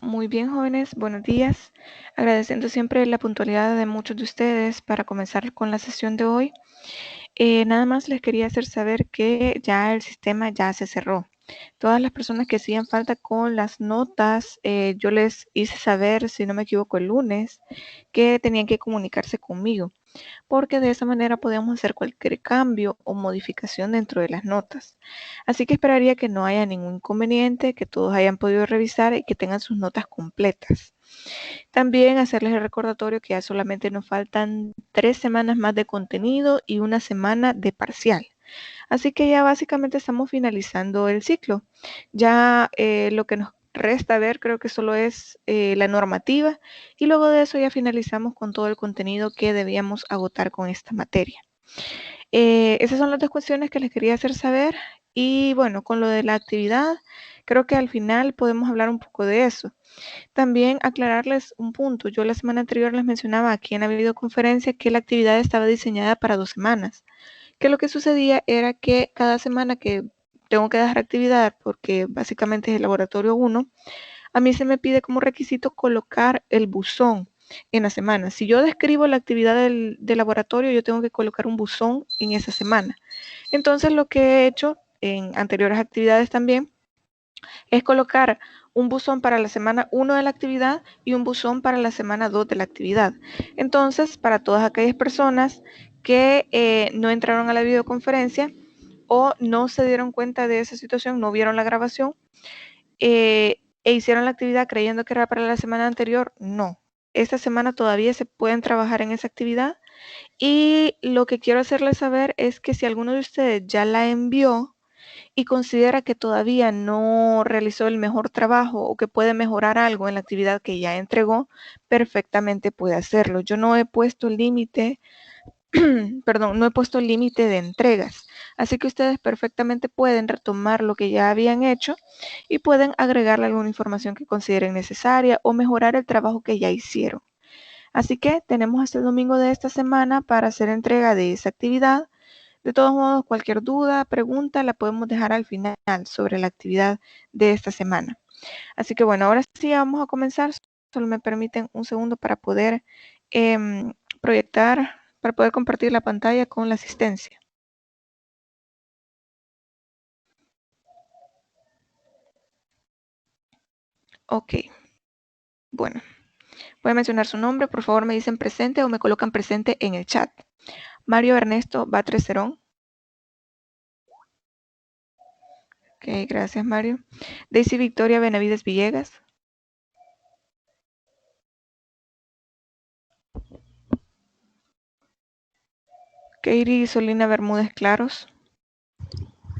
Muy bien, jóvenes, buenos días. Agradeciendo siempre la puntualidad de muchos de ustedes para comenzar con la sesión de hoy. Nada más les quería hacer saber que ya el sistema ya se cerró. Todas las personas que hacían falta con las notas, yo les hice saber, si no me equivoco, el lunes, que tenían que comunicarse conmigo, porque de esa manera podemos hacer cualquier cambio o modificación dentro de las notas. Así que esperaría que no haya ningún inconveniente, que todos hayan podido revisar y que tengan sus notas completas. También hacerles el recordatorio que ya solamente nos faltan 3 semanas más de contenido y una semana de parcial. Así que ya básicamente estamos finalizando el ciclo. Ya lo que nos resta ver creo que solo es la normativa y luego de eso ya finalizamos con todo el contenido que debíamos agotar con esta materia. Esas son las dos cuestiones que les quería hacer saber y bueno, con lo de la actividad, creo que al final podemos hablar un poco de eso. También aclararles un punto. Yo la semana anterior les mencionaba aquí en la videoconferencia que la actividad estaba diseñada para 2 semanas. Que lo que sucedía era que cada semana que tengo que dejar actividad, porque básicamente es el laboratorio 1, a mí se me pide como requisito colocar el buzón en la semana. Si yo describo la actividad del laboratorio, yo tengo que colocar un buzón en esa semana. Entonces lo que he hecho en anteriores actividades también es colocar un buzón para la semana 1 de la actividad y un buzón para la semana 2 de la actividad. Entonces, para todas aquellas personas que no entraron a la videoconferencia o no se dieron cuenta de esa situación, no vieron la grabación e hicieron la actividad creyendo que era para la semana anterior, no. Esta semana todavía se pueden trabajar en esa actividad y lo que quiero hacerles saber es que si alguno de ustedes ya la envió, y considera que todavía no realizó el mejor trabajo o que puede mejorar algo en la actividad que ya entregó, perfectamente puede hacerlo. Yo no he puesto límite, perdón, no he puesto límite de entregas. Así que ustedes perfectamente pueden retomar lo que ya habían hecho y pueden agregarle alguna información que consideren necesaria o mejorar el trabajo que ya hicieron. Así que tenemos hasta el domingo de esta semana para hacer entrega de esa actividad. De todos modos, cualquier duda, pregunta, la podemos dejar al final sobre la actividad de esta semana. Así que bueno, ahora sí vamos a comenzar. Solo me permiten un segundo para poder proyectar, para poder compartir la pantalla con la asistencia. Ok, bueno, voy a mencionar su nombre. Por favor, me dicen presente o me colocan presente en el chat. Mario Ernesto Batres Cerón. Ok, gracias Mario. Daisy Victoria Benavides Villegas. Katie Solina Bermúdez Claros.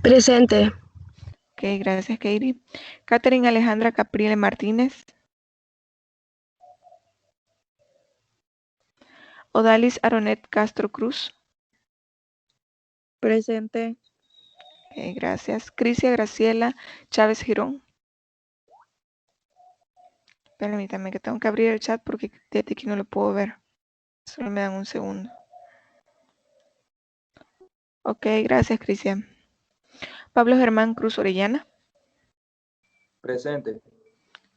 Presente. Ok, gracias Katie. Catherine Alejandra Caprile Martínez. Odalis Aronet Castro Cruz. Presente. Ok, gracias. Crisia Graciela Chávez Girón. Permítanme que tengo que abrir el chat porque desde aquí no lo puedo ver. Solo me dan un segundo. Ok, gracias Crisia. Pablo Germán Cruz Orellana. Presente.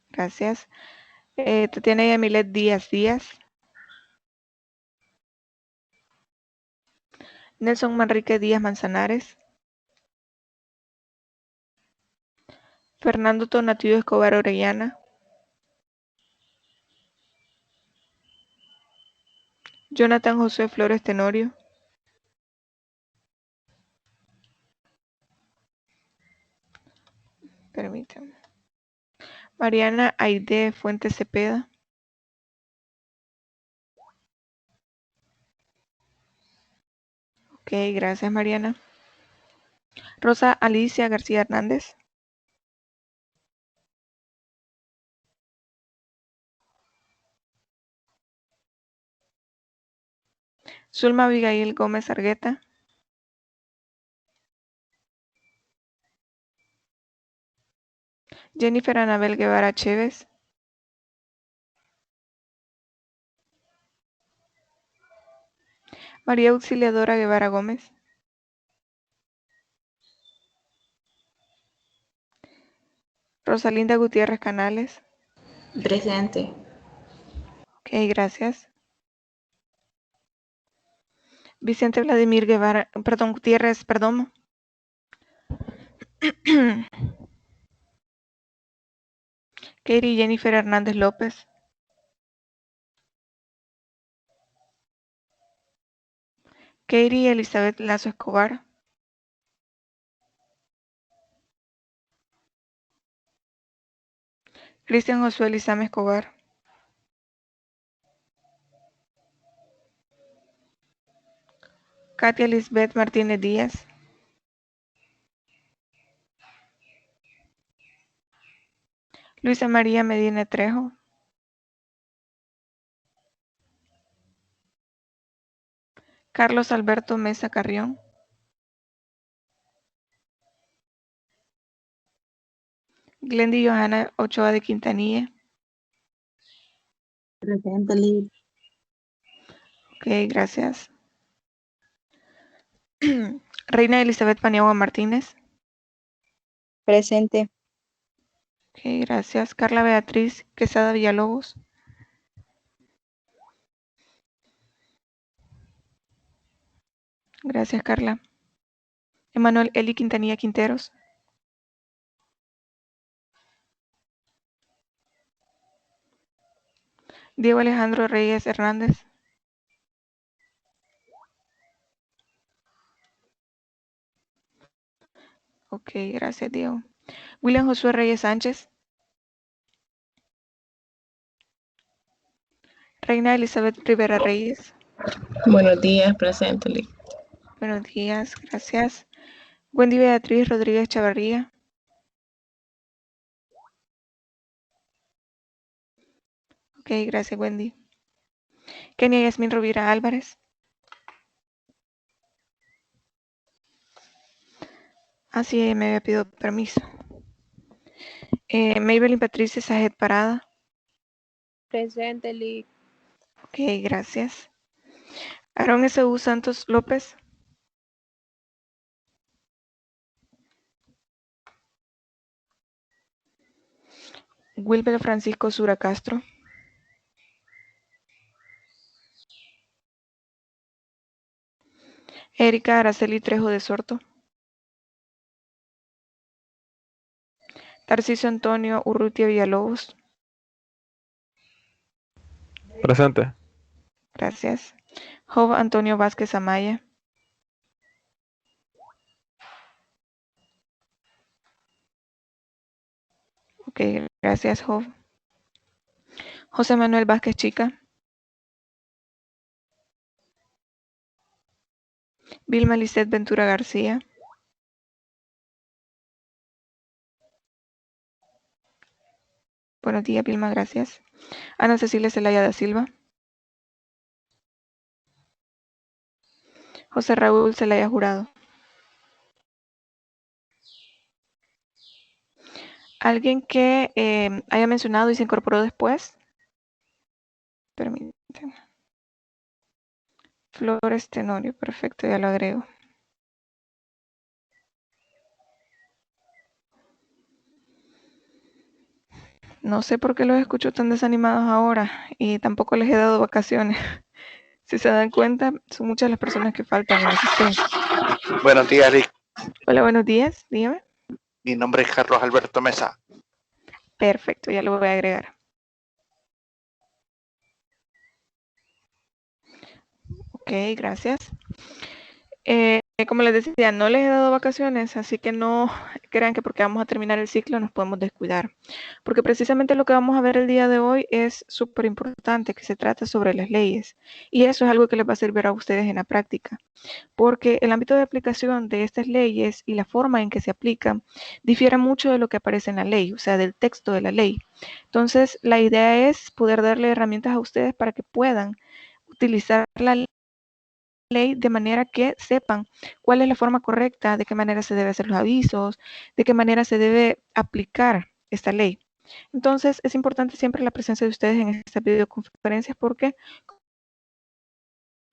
Gracias. Tatiana Yamilet Díaz Díaz. Nelson Manrique Díaz Manzanares. Fernando Tonatiuh Escobar Orellana. Jonathan José Flores Tenorio. Permítanme. Mariana Aide Fuentes Cepeda. Ok, gracias Mariana. Rosa Alicia García Hernández. Zulma Abigail Gómez Argueta. Jennifer Anabel Guevara Chévez. María Auxiliadora Guevara Gómez. Rosalinda Gutiérrez Canales. Presente. Ok, gracias. Vicente Vladimir Guevara, perdón, Gutiérrez, perdón. Katie Jennifer Hernández López. Katie Elizabeth Lazo Escobar. Cristian Josué Lizame Escobar. Katia Lisbeth Martínez Díaz. Luisa María Medina Trejo. Carlos Alberto Mesa Carrión. Glendy Johanna Ochoa de Quintanilla. Presente, Liz. Ok, gracias. Reina Elizabeth Paniagua Martínez. Presente. Ok, gracias. Carla Beatriz Quesada Villalobos. Gracias, Carla. Emanuel Eli Quintanilla Quinteros. Diego Alejandro Reyes Hernández. Ok, gracias, Diego. William Josué Reyes Sánchez. Reina Elizabeth Rivera Reyes. Buenos días, presente, Liz. Buenos días, gracias. Wendy Beatriz Rodríguez Chavarría. Ok, gracias, Wendy. Kenia Yasmin Rovira Álvarez. Así me había pedido permiso. Maybelline Patricia Sajet Parada. Presente, Liz. Ok, gracias. Aarón S.U. Santos López. Wilber Francisco Sura Castro. Erika Araceli Trejo de Sorto. Tarcisio Antonio Urrutia Villalobos. Presente. Gracias. Job Antonio Vázquez Amaya. Ok, gracias, Job. José Manuel Vázquez Chica. Vilma Lisset Ventura García. Buenos días, Vilma, gracias. Ana Cecilia Zelaya da Silva. José Raúl Zelaya Jurado. ¿Alguien que haya mencionado y se incorporó después? Permíteme. Flores Tenorio, perfecto, ya lo agrego. No sé por qué los escucho tan desanimados ahora y tampoco les he dado vacaciones. Si se dan cuenta, son muchas las personas que faltan en la asistencia. Buenos días, Liz. Hola, buenos días, dígame. Mi nombre es Carlos Alberto Mesa. Perfecto, ya lo voy a agregar. Ok, gracias. Como les decía, no les he dado vacaciones, así que no crean que porque vamos a terminar el ciclo nos podemos descuidar. Porque precisamente lo que vamos a ver el día de hoy es súper importante, que se trata sobre las leyes. Y eso es algo que les va a servir a ustedes en la práctica. Porque el ámbito de aplicación de estas leyes y la forma en que se aplican difiere mucho de lo que aparece en la ley, o sea, del texto de la ley. Entonces, la idea es poder darle herramientas a ustedes para que puedan utilizar la ley de manera que sepan cuál es la forma correcta, de qué manera se deben hacer los avisos, de qué manera se debe aplicar esta ley. Entonces, es importante siempre la presencia de ustedes en estas videoconferencias porque,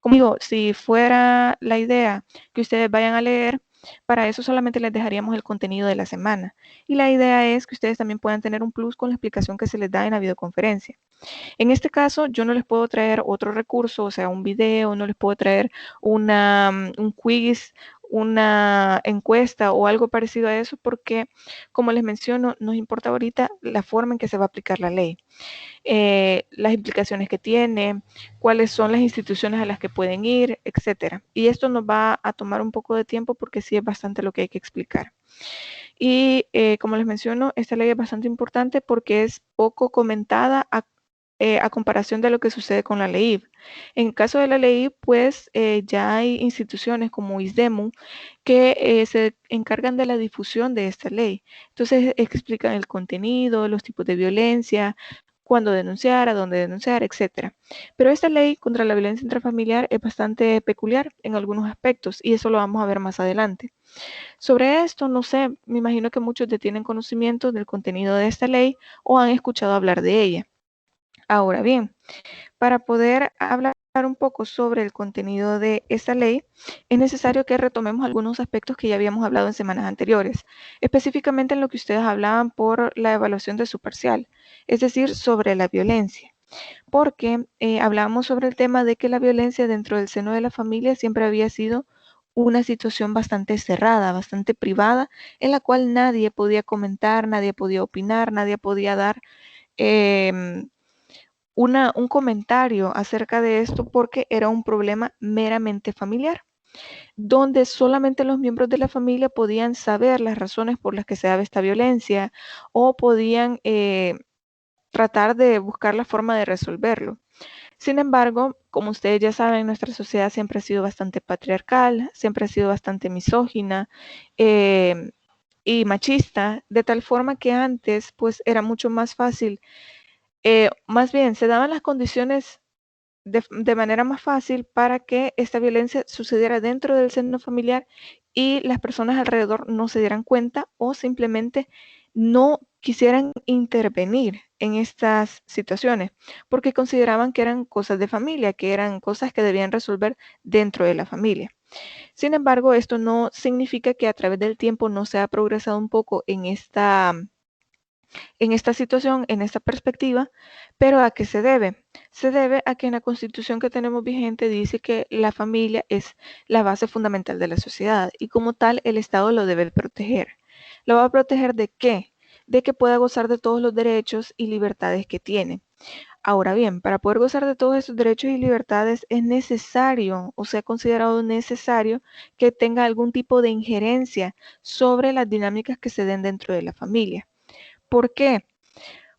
como digo, si fuera la idea que ustedes vayan a leer Para eso solamente les dejaríamos el contenido de la semana. Y la idea es que ustedes también puedan tener un plus con la explicación que se les da en la videoconferencia. En este caso, yo no les puedo traer otro recurso, o sea, un video, no les puedo traer un quiz, una encuesta o algo parecido a eso, porque, como les menciono, nos importa ahorita la forma en que se va a aplicar la ley, las implicaciones que tiene, cuáles son las instituciones a las que pueden ir, etcétera. Y esto nos va a tomar un poco de tiempo porque sí es bastante lo que hay que explicar. Y como les menciono, esta ley es bastante importante porque es poco comentada a comparación de lo que sucede con la ley. En el caso de la ley, pues ya hay instituciones como ISDEMU que se encargan de la difusión de esta ley. Entonces explican el contenido, los tipos de violencia, cuándo denunciar, a dónde denunciar, etcétera. Pero esta ley contra la violencia intrafamiliar es bastante peculiar en algunos aspectos y eso lo vamos a ver más adelante. Sobre esto, no sé, me imagino que muchos ya tienen conocimiento del contenido de esta ley o han escuchado hablar de ella. Ahora bien, para poder hablar un poco sobre el contenido de esta ley, es necesario que retomemos algunos aspectos que ya habíamos hablado en semanas anteriores, específicamente en lo que ustedes hablaban por la evaluación de su parcial, es decir, sobre la violencia. Porque hablábamos sobre el tema de que la violencia dentro del seno de la familia siempre había sido una situación bastante cerrada, bastante privada, en la cual nadie podía comentar, nadie podía opinar, nadie podía dar un comentario acerca de esto porque era un problema meramente familiar, donde solamente los miembros de la familia podían saber las razones por las que se daba esta violencia o podían tratar de buscar la forma de resolverlo. Sin embargo, como ustedes ya saben, nuestra sociedad siempre ha sido bastante patriarcal, siempre ha sido bastante misógina y machista, de tal forma que antes pues era mucho más fácil, más bien se daban las condiciones de manera más fácil para que esta violencia sucediera dentro del seno familiar y las personas alrededor no se dieran cuenta o simplemente no quisieran intervenir en estas situaciones porque consideraban que eran cosas de familia, que eran cosas que debían resolver dentro de la familia. Sin embargo, esto no significa que a través del tiempo no se ha progresado un poco en esta situación, en esta perspectiva, pero ¿a qué se debe? Se debe a que en la Constitución que tenemos vigente dice que la familia es la base fundamental de la sociedad y como tal el Estado lo debe proteger. ¿Lo va a proteger de qué? De que pueda gozar de todos los derechos y libertades que tiene. Ahora bien, para poder gozar de todos esos derechos y libertades es necesario o se ha considerado necesario que tenga algún tipo de injerencia sobre las dinámicas que se den dentro de la familia. ¿Por qué?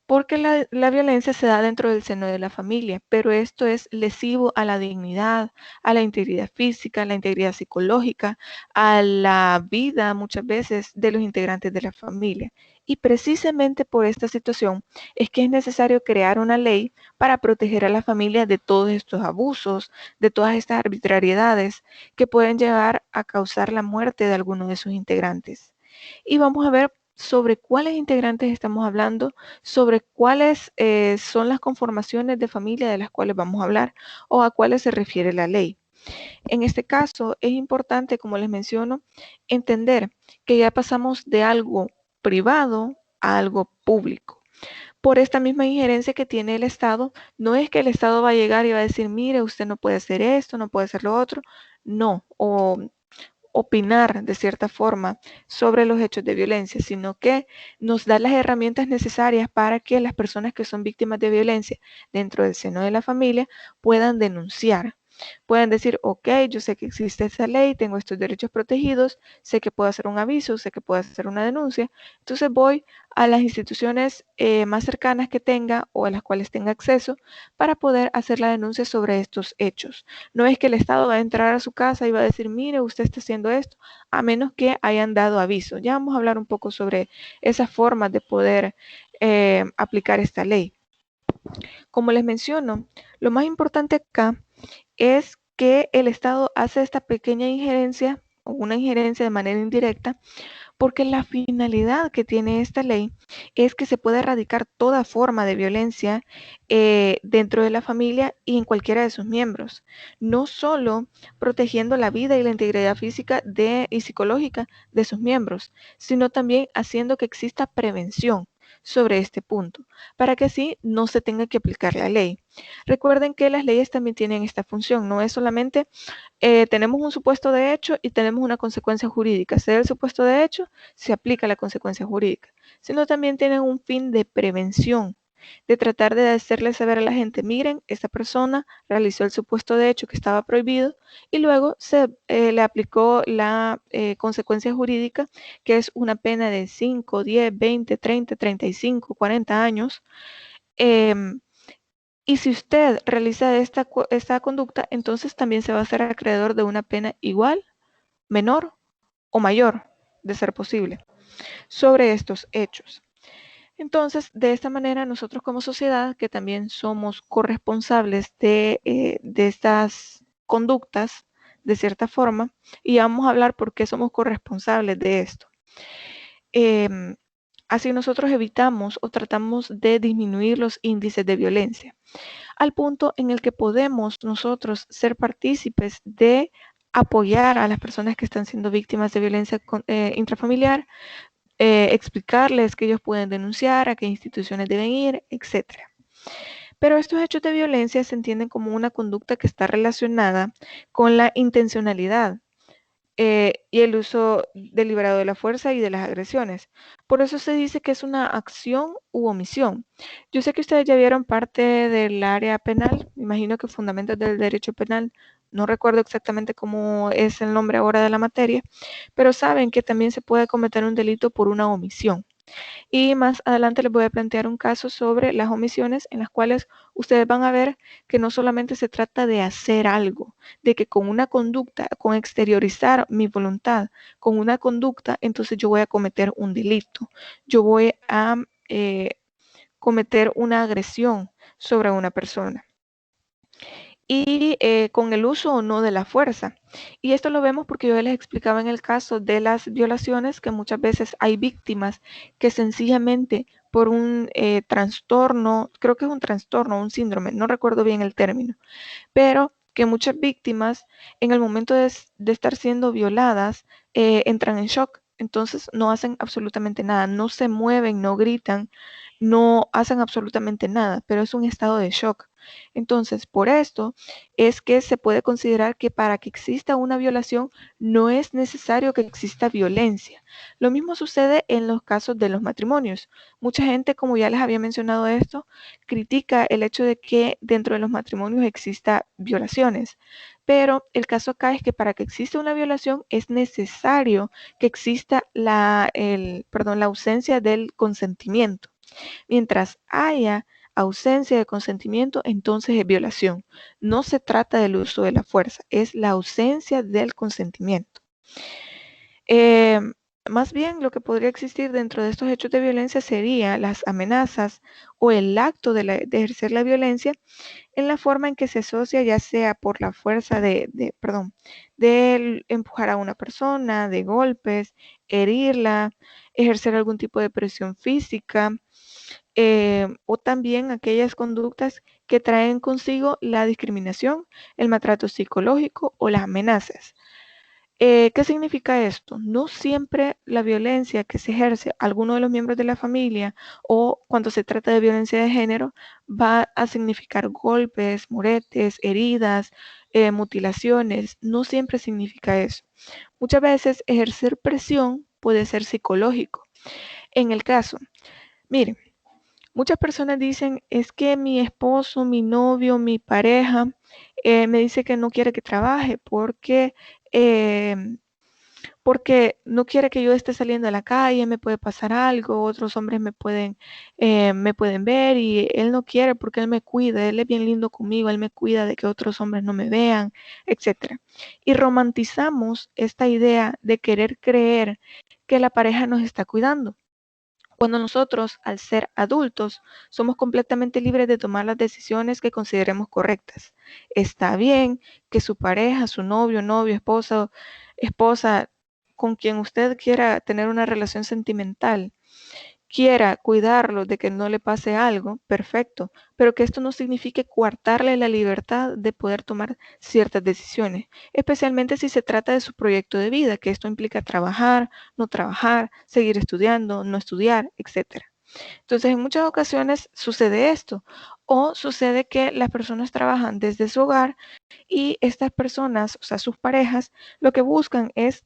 Porque la violencia se da dentro del seno de la familia, pero esto es lesivo a la dignidad, a la integridad física, a la integridad psicológica, a la vida muchas veces de los integrantes de la familia. Y precisamente por esta situación es que es necesario crear una ley para proteger a la familia de todos estos abusos, de todas estas arbitrariedades que pueden llegar a causar la muerte de alguno de sus integrantes. Y vamos a ver sobre cuáles integrantes estamos hablando, sobre cuáles son las conformaciones de familia de las cuales vamos a hablar o a cuáles se refiere la ley. En este caso es importante, como les menciono, entender que ya pasamos de algo privado a algo público. Por esta misma injerencia que tiene el Estado, no es que el Estado va a llegar y va a decir, mire, usted no puede hacer esto, no puede hacer lo otro, no, o opinar de cierta forma sobre los hechos de violencia, sino que nos da las herramientas necesarias para que las personas que son víctimas de violencia dentro del seno de la familia puedan denunciar. Pueden decir, ok, yo sé que existe esa ley, tengo estos derechos protegidos, sé que puedo hacer un aviso, sé que puedo hacer una denuncia, entonces voy a las instituciones más cercanas que tenga o a las cuales tenga acceso para poder hacer la denuncia sobre estos hechos. No es que el Estado va a entrar a su casa y va a decir, mire, usted está haciendo esto, a menos que hayan dado aviso. Ya vamos a hablar un poco sobre esas formas de poder aplicar esta ley. Como les menciono, lo más importante acá es que el Estado hace esta pequeña injerencia o una injerencia de manera indirecta porque la finalidad que tiene esta ley es que se pueda erradicar toda forma de violencia dentro de la familia y en cualquiera de sus miembros, no solo protegiendo la vida y la integridad física y psicológica de sus miembros, sino también haciendo que exista prevención sobre este punto, para que así no se tenga que aplicar la ley. Recuerden que las leyes también tienen esta función, no es solamente tenemos un supuesto de hecho y tenemos una consecuencia jurídica. Se da el supuesto de hecho, se aplica la consecuencia jurídica, sino también tienen un fin de prevención, de tratar de hacerle saber a la gente, miren, esta persona realizó el supuesto de hecho que estaba prohibido y luego se le aplicó la consecuencia jurídica, que es una pena de 5, 10, 20, 30, 35, 40 años. Y si usted realiza esta conducta, entonces también se va a hacer acreedor de una pena igual, menor o mayor, de ser posible, sobre estos hechos. Entonces, de esta manera, nosotros como sociedad, que también somos corresponsables de estas conductas, de cierta forma, y vamos a hablar por qué somos corresponsables de esto. Así nosotros evitamos o tratamos de disminuir los índices de violencia, al punto en el que podemos nosotros ser partícipes de apoyar a las personas que están siendo víctimas de violencia intrafamiliar, explicarles que ellos pueden denunciar, a qué instituciones deben ir, etc. Pero estos hechos de violencia se entienden como una conducta que está relacionada con la intencionalidad y el uso deliberado de la fuerza y de las agresiones. Por eso se dice que es una acción u omisión. Yo sé que ustedes ya vieron parte del área penal, me imagino que fundamentos del derecho penal, no recuerdo exactamente cómo es el nombre ahora de la materia, pero saben que también se puede cometer un delito por una omisión. Y más adelante les voy a plantear un caso sobre las omisiones en las cuales ustedes van a ver que no solamente se trata de hacer algo, de que con una conducta, con exteriorizar mi voluntad, con una conducta, entonces yo voy a cometer un delito. Yo voy a cometer una agresión sobre una persona. Y con el uso o no de la fuerza. Y esto lo vemos porque yo les explicaba en el caso de las violaciones que muchas veces hay víctimas que sencillamente por un trastorno, creo que es un trastorno, un síndrome, no recuerdo bien el término, pero que muchas víctimas en el momento de estar siendo violadas entran en shock. Entonces no hacen absolutamente nada, no se mueven, no gritan, no hacen absolutamente nada, pero es un estado de shock. Entonces, por esto es que se puede considerar que para que exista una violación no es necesario que exista violencia. Lo mismo sucede en los casos de los matrimonios. Mucha gente, como ya les había mencionado esto, critica el hecho de que dentro de los matrimonios exista violaciones. Pero el caso acá es que para que exista una violación es necesario que exista la ausencia del consentimiento. Mientras haya ausencia de consentimiento, entonces es violación. No se trata del uso de la fuerza, es la ausencia del consentimiento. Más bien, lo que podría existir dentro de estos hechos de violencia sería las amenazas o el acto de ejercer la violencia en la forma en que se asocia, ya sea por la fuerza de empujar a una persona, de golpes, herirla, ejercer algún tipo de presión física, o también aquellas conductas que traen consigo la discriminación, el maltrato psicológico o las amenazas. ¿Qué significa esto? No siempre la violencia que se ejerce a alguno de los miembros de la familia o cuando se trata de violencia de género va a significar golpes, moretes, heridas, mutilaciones. No siempre significa eso. Muchas veces ejercer presión puede ser psicológico. En el caso, miren, muchas personas dicen, es que mi esposo, mi novio, mi pareja me dice que no quiere que trabaje porque no quiere que yo esté saliendo a la calle, me puede pasar algo, otros hombres me pueden ver y él no quiere porque él me cuida, él es bien lindo conmigo, él me cuida de que otros hombres no me vean, etc. Y romantizamos esta idea de querer creer que la pareja nos está cuidando, cuando nosotros, al ser adultos, somos completamente libres de tomar las decisiones que consideremos correctas. Está bien que su pareja, su novio, esposa, con quien usted quiera tener una relación sentimental, quiera cuidarlo de que no le pase algo, perfecto, pero que esto no signifique coartarle la libertad de poder tomar ciertas decisiones, especialmente si se trata de su proyecto de vida, que esto implica trabajar, no trabajar, seguir estudiando, no estudiar, etc. Entonces, en muchas ocasiones sucede esto, o sucede que las personas trabajan desde su hogar y estas personas, o sea, sus parejas, lo que buscan es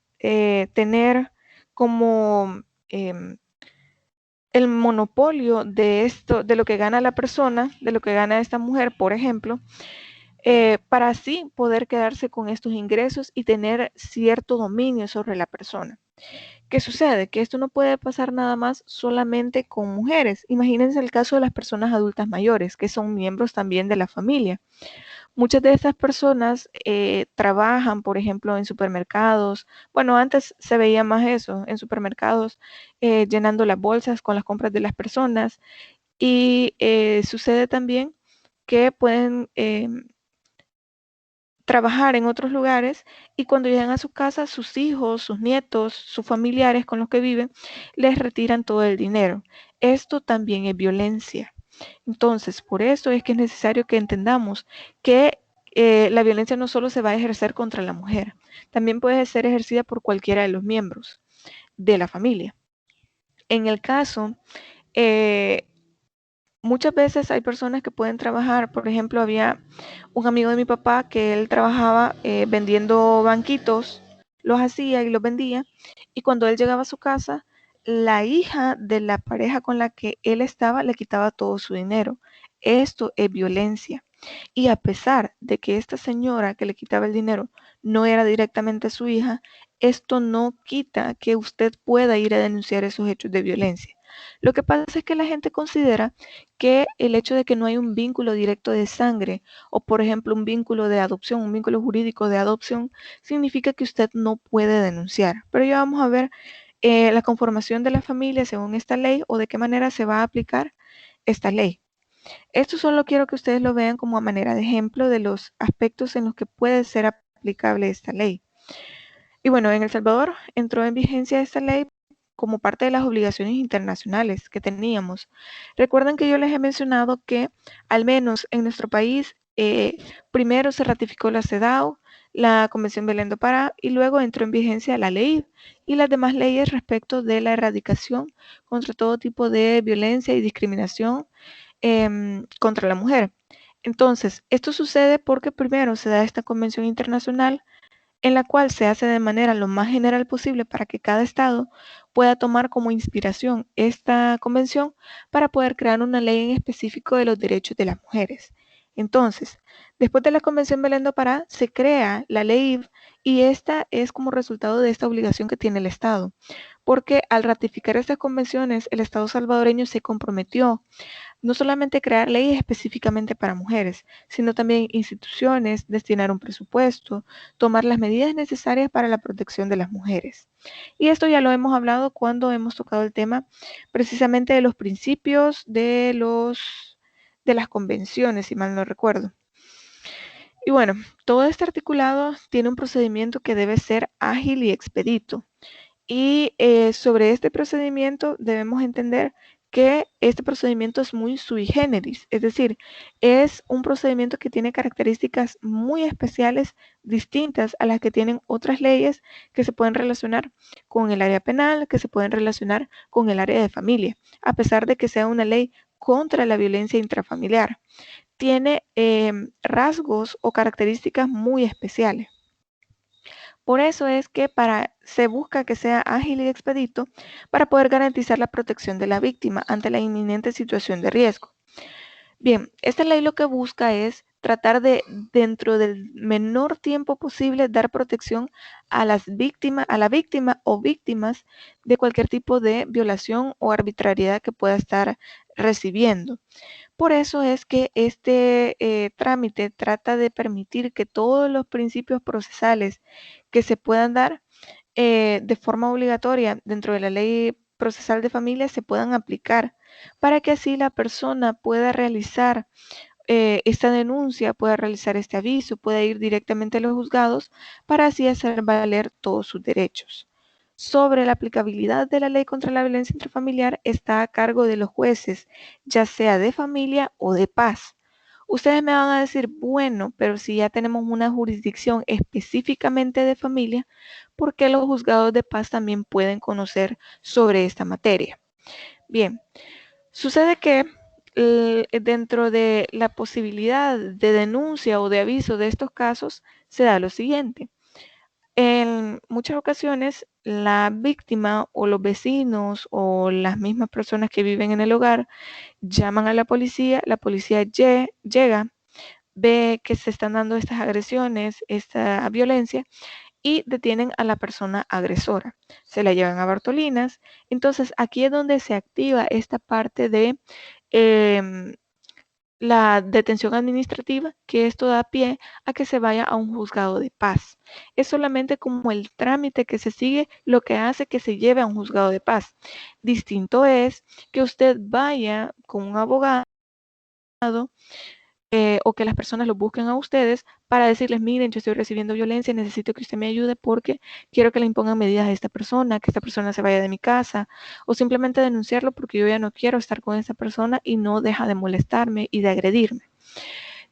tener como el monopolio de esto, de lo que gana la persona, de lo que gana esta mujer, por ejemplo, para así poder quedarse con estos ingresos y tener cierto dominio sobre la persona. ¿Qué sucede? Que esto no puede pasar nada más solamente con mujeres. Imagínense el caso de las personas adultas mayores, que son miembros también de la familia. Muchas de estas personas trabajan, por ejemplo, en supermercados. Bueno, antes se veía más eso, en supermercados, llenando las bolsas con las compras de las personas. Y sucede también que pueden trabajar en otros lugares y cuando llegan a su casa, sus hijos, sus nietos, sus familiares con los que viven, les retiran todo el dinero. Esto también es violencia. Entonces, por eso es que es necesario que entendamos que la violencia no solo se va a ejercer contra la mujer, también puede ser ejercida por cualquiera de los miembros de la familia. En el caso, muchas veces hay personas que pueden trabajar, por ejemplo, había un amigo de mi papá que él trabajaba vendiendo banquitos, los hacía y los vendía, y cuando él llegaba a su casa, la hija de la pareja con la que él estaba le quitaba todo su dinero. Esto es violencia. Y a pesar de que esta señora que le quitaba el dinero no era directamente su hija, esto no quita que usted pueda ir a denunciar esos hechos de violencia. Lo que pasa es que la gente considera que el hecho de que no hay un vínculo directo de sangre o, por ejemplo, un vínculo de adopción, un vínculo jurídico de adopción, significa que usted no puede denunciar. Pero ya vamos a ver la conformación de la familia según esta ley o de qué manera se va a aplicar esta ley. Esto solo quiero que ustedes lo vean como a manera de ejemplo de los aspectos en los que puede ser aplicable esta ley. Y bueno, en El Salvador entró en vigencia esta ley como parte de las obligaciones internacionales que teníamos. Recuerden que yo les he mencionado que al menos en nuestro país primero se ratificó la CEDAW, la Convención Belén do Pará y luego entró en vigencia la ley y las demás leyes respecto de la erradicación contra todo tipo de violencia y discriminación contra la mujer. Entonces, esto sucede porque primero se da esta convención internacional en la cual se hace de manera lo más general posible para que cada estado pueda tomar como inspiración esta convención para poder crear una ley en específico de los derechos de las mujeres. Entonces, después de la Convención Belén do Pará, se crea la ley IF y esta es como resultado de esta obligación que tiene el Estado, porque al ratificar estas convenciones, el Estado salvadoreño se comprometió no solamente crear leyes específicamente para mujeres, sino también instituciones, destinar un presupuesto, tomar las medidas necesarias para la protección de las mujeres. Y esto ya lo hemos hablado cuando hemos tocado el tema precisamente de los principios de las convenciones, si mal no recuerdo. Y bueno, todo este articulado tiene un procedimiento que debe ser ágil y expedito. Y sobre este procedimiento debemos entender que este procedimiento es muy sui generis, es decir, es un procedimiento que tiene características muy especiales, distintas a las que tienen otras leyes que se pueden relacionar con el área penal, que se pueden relacionar con el área de familia, a pesar de que sea una ley contra la violencia intrafamiliar. Tiene rasgos o características muy especiales. Por eso es que se busca que sea ágil y expedito para poder garantizar la protección de la víctima ante la inminente situación de riesgo. Bien, esta ley lo que busca es tratar de, dentro del menor tiempo posible, dar protección a la víctima o víctimas de cualquier tipo de violación o arbitrariedad que pueda estar recibiendo. Por eso es que este trámite trata de permitir que todos los principios procesales que se puedan dar de forma obligatoria dentro de la ley procesal de familia se puedan aplicar para que así la persona pueda realizar esta denuncia, pueda realizar este aviso, pueda ir directamente a los juzgados para así hacer valer todos sus derechos. sobre la aplicabilidad de la ley contra la violencia intrafamiliar está a cargo de los jueces, ya sea de familia o de paz. Ustedes me van a decir, bueno, pero si ya tenemos una jurisdicción específicamente de familia, ¿por qué los juzgados de paz también pueden conocer sobre esta materia? Bien, sucede que dentro de la posibilidad de denuncia o de aviso de estos casos se da lo siguiente. En muchas ocasiones, la víctima o los vecinos o las mismas personas que viven en el hogar llaman a la policía llega, ve que se están dando estas agresiones, esta violencia, y detienen a la persona agresora. Se la llevan a Bartolinas. Entonces, aquí es donde se activa esta parte de la detención administrativa, que esto da pie a que se vaya a un juzgado de paz. Es solamente como el trámite que se sigue lo que hace que se lleve a un juzgado de paz. Distinto es que usted vaya con un abogado o que las personas lo busquen a ustedes para decirles, miren, yo estoy recibiendo violencia, necesito que usted me ayude porque quiero que le impongan medidas a esta persona, que esta persona se vaya de mi casa, o simplemente denunciarlo porque yo ya no quiero estar con esa persona y no deja de molestarme y de agredirme.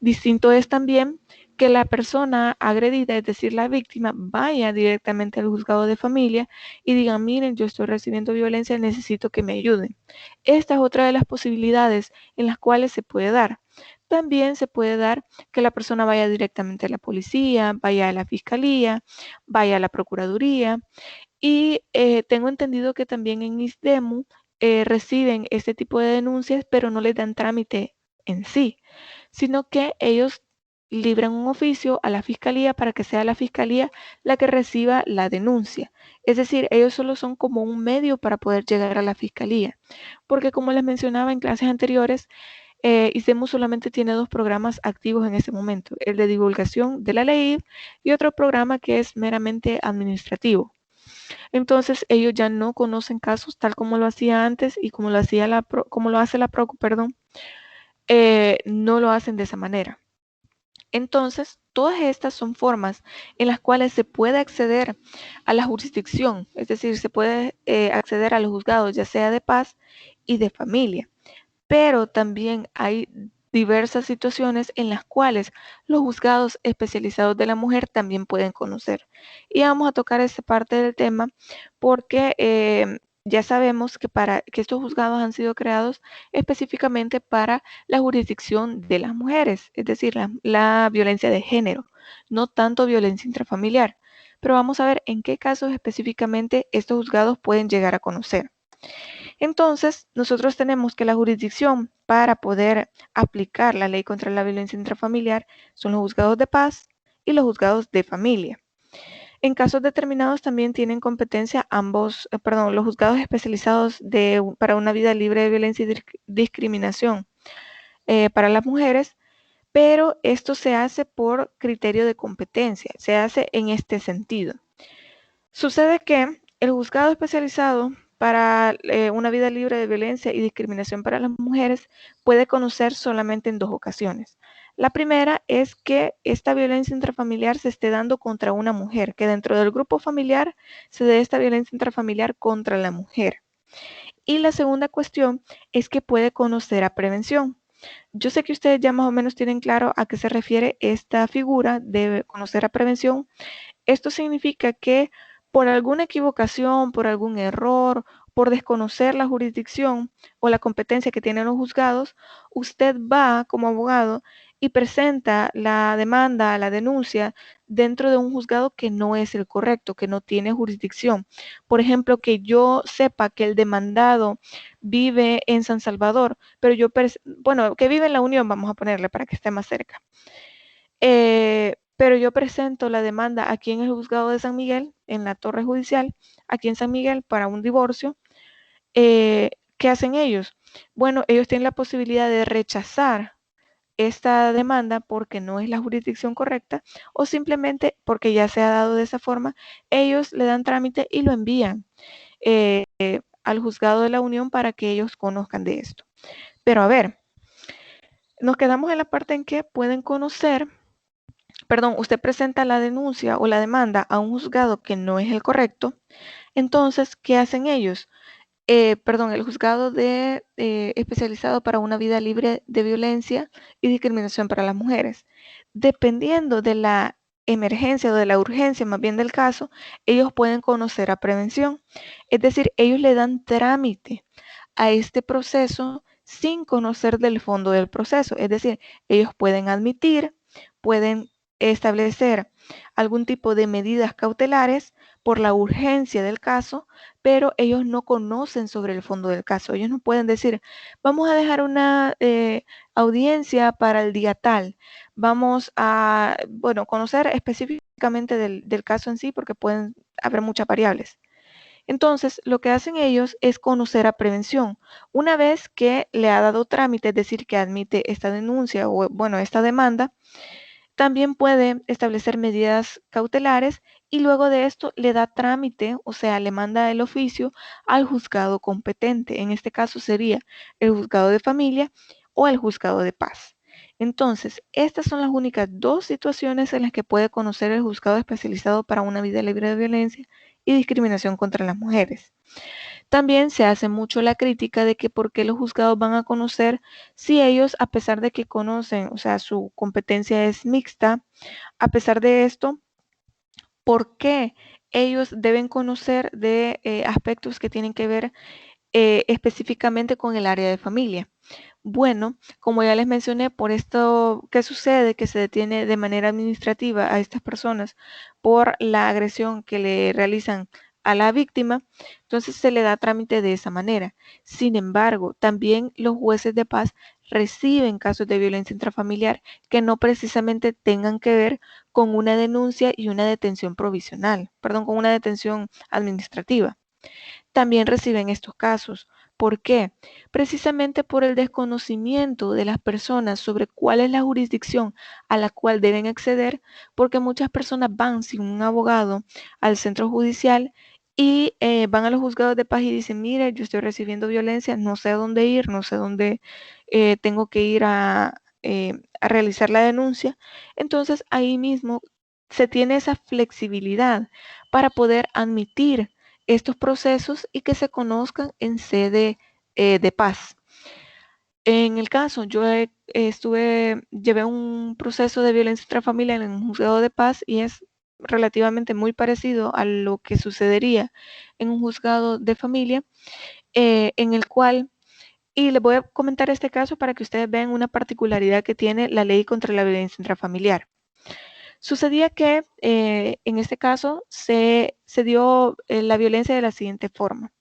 Distinto es también que la persona agredida, es decir, la víctima, vaya directamente al juzgado de familia y diga, miren, yo estoy recibiendo violencia, necesito que me ayuden. Esta es otra de las posibilidades en las cuales se puede dar. También se puede dar que la persona vaya directamente a la policía, vaya a la fiscalía, vaya a la procuraduría y tengo entendido que también en ISDEMU reciben este tipo de denuncias, pero no les dan trámite en sí, sino que ellos libran un oficio a la fiscalía para que sea la fiscalía la que reciba la denuncia. Es decir, ellos solo son como un medio para poder llegar a la fiscalía, porque como les mencionaba en clases anteriores, ISDEMU solamente tiene 2 programas activos en este momento, el de divulgación de la ley y otro programa que es meramente administrativo. Entonces ellos ya no conocen casos tal como lo hacía antes y como lo hace la PROCU, perdón, no lo hacen de esa manera. Entonces, todas estas son formas en las cuales se puede acceder a la jurisdicción, es decir, se puede acceder a los juzgados, ya sea de paz y de familia. Pero también hay diversas situaciones en las cuales los juzgados especializados de la mujer también pueden conocer. Y vamos a tocar esta parte del tema porque ya sabemos que estos juzgados han sido creados específicamente para la jurisdicción de las mujeres, es decir, la violencia de género, no tanto violencia intrafamiliar. Pero vamos a ver en qué casos específicamente estos juzgados pueden llegar a conocer. Entonces, nosotros tenemos que la jurisdicción para poder aplicar la ley contra la violencia intrafamiliar son los juzgados de paz y los juzgados de familia. En casos determinados también tienen competencia los juzgados especializados para una vida libre de violencia y discriminación para las mujeres, pero esto se hace por criterio de competencia, se hace en este sentido. Sucede que el juzgado especializado para una vida libre de violencia y discriminación para las mujeres puede conocer solamente en 2 ocasiones. La primera es que esta violencia intrafamiliar se esté dando contra una mujer, que dentro del grupo familiar se dé esta violencia intrafamiliar contra la mujer. Y la segunda cuestión es que puede conocer a prevención. Yo sé que ustedes ya más o menos tienen claro a qué se refiere esta figura de conocer a prevención. Esto significa que por alguna equivocación, por algún error, por desconocer la jurisdicción o la competencia que tienen los juzgados, usted va como abogado y presenta la demanda, la denuncia dentro de un juzgado que no es el correcto, que no tiene jurisdicción. Por ejemplo, que yo sepa que el demandado vive en San Salvador, pero que vive en La Unión, vamos a ponerle para que esté más cerca. Pero yo presento la demanda aquí en el juzgado de San Miguel, en la torre judicial, aquí en San Miguel, para un divorcio. ¿Qué hacen ellos? Bueno, ellos tienen la posibilidad de rechazar esta demanda porque no es la jurisdicción correcta o simplemente porque ya se ha dado de esa forma, ellos le dan trámite y lo envían al juzgado de la Unión para que ellos conozcan de esto. Pero a ver, nos quedamos en la parte en que pueden conocer. Usted presenta la denuncia o la demanda a un juzgado que no es el correcto, Entonces, ¿qué hacen ellos? El juzgado especializado para una vida libre de violencia y discriminación para las mujeres. Dependiendo de la emergencia o de la urgencia más bien del caso, ellos pueden conocer a prevención. Es decir, ellos le dan trámite a este proceso sin conocer del fondo del proceso. Es decir, ellos pueden admitir, pueden establecer algún tipo de medidas cautelares por la urgencia del caso, pero ellos no conocen sobre el fondo del caso. Ellos no pueden decir, vamos a dejar una audiencia para el día tal. Vamos a, conocer específicamente del caso en sí, porque pueden haber muchas variables. Entonces, lo que hacen ellos es conocer a prevención. Una vez que le ha dado trámite, es decir, que admite esta denuncia o, esta demanda, también puede establecer medidas cautelares y luego de esto le da trámite, o sea, le manda el oficio al juzgado competente. En este caso sería el juzgado de familia o el juzgado de paz. Entonces, estas son las únicas dos situaciones en las que puede conocer el juzgado especializado para una vida libre de violencia y discriminación contra las mujeres. También se hace mucho la crítica de que por qué los juzgados van a conocer si ellos, a pesar de que conocen, o sea, su competencia es mixta, a pesar de esto, ¿por qué ellos deben conocer de aspectos que tienen que ver específicamente con el área de familia? Bueno, como ya les mencioné, por esto que sucede, que se detiene de manera administrativa a estas personas por la agresión que le realizan a la víctima, entonces se le da trámite de esa manera. Sin embargo, también los jueces de paz reciben casos de violencia intrafamiliar que no precisamente tengan que ver con una denuncia y una detención provisional, con una detención administrativa. También reciben estos casos. ¿Por qué? Precisamente por el desconocimiento de las personas sobre cuál es la jurisdicción a la cual deben acceder, porque muchas personas van sin un abogado al centro judicial y van a los juzgados de paz y dicen, mire, yo estoy recibiendo violencia, no sé a dónde ir, no sé dónde tengo que ir a realizar la denuncia. Entonces ahí mismo se tiene esa flexibilidad para poder admitir estos procesos y que se conozcan en sede de paz. En el caso, yo llevé un proceso de violencia intrafamiliar en un juzgado de paz y es relativamente muy parecido a lo que sucedería en un juzgado de familia, en el cual, y les voy a comentar este caso para que ustedes vean una particularidad que tiene la ley contra la violencia intrafamiliar. Sucedía que en este caso se dio la violencia de la siguiente forma.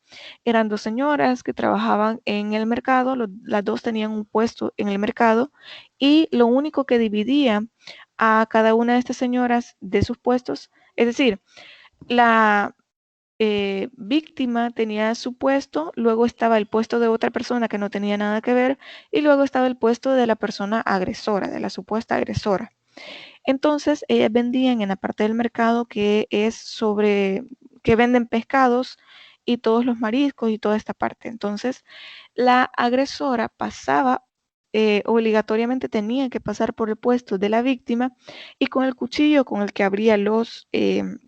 Eran dos señoras que trabajaban en el mercado, las dos tenían un puesto en el mercado y lo único que dividía a cada una de estas señoras de sus puestos, es decir, la víctima tenía su puesto, luego estaba el puesto de otra persona que no tenía nada que ver y luego estaba el puesto de la persona agresora, de la supuesta agresora. Entonces, ellas vendían en la parte del mercado que venden pescados y todos los mariscos y toda esta parte. Entonces, la agresora pasaba, obligatoriamente tenía que pasar por el puesto de la víctima y con el cuchillo con el que abría los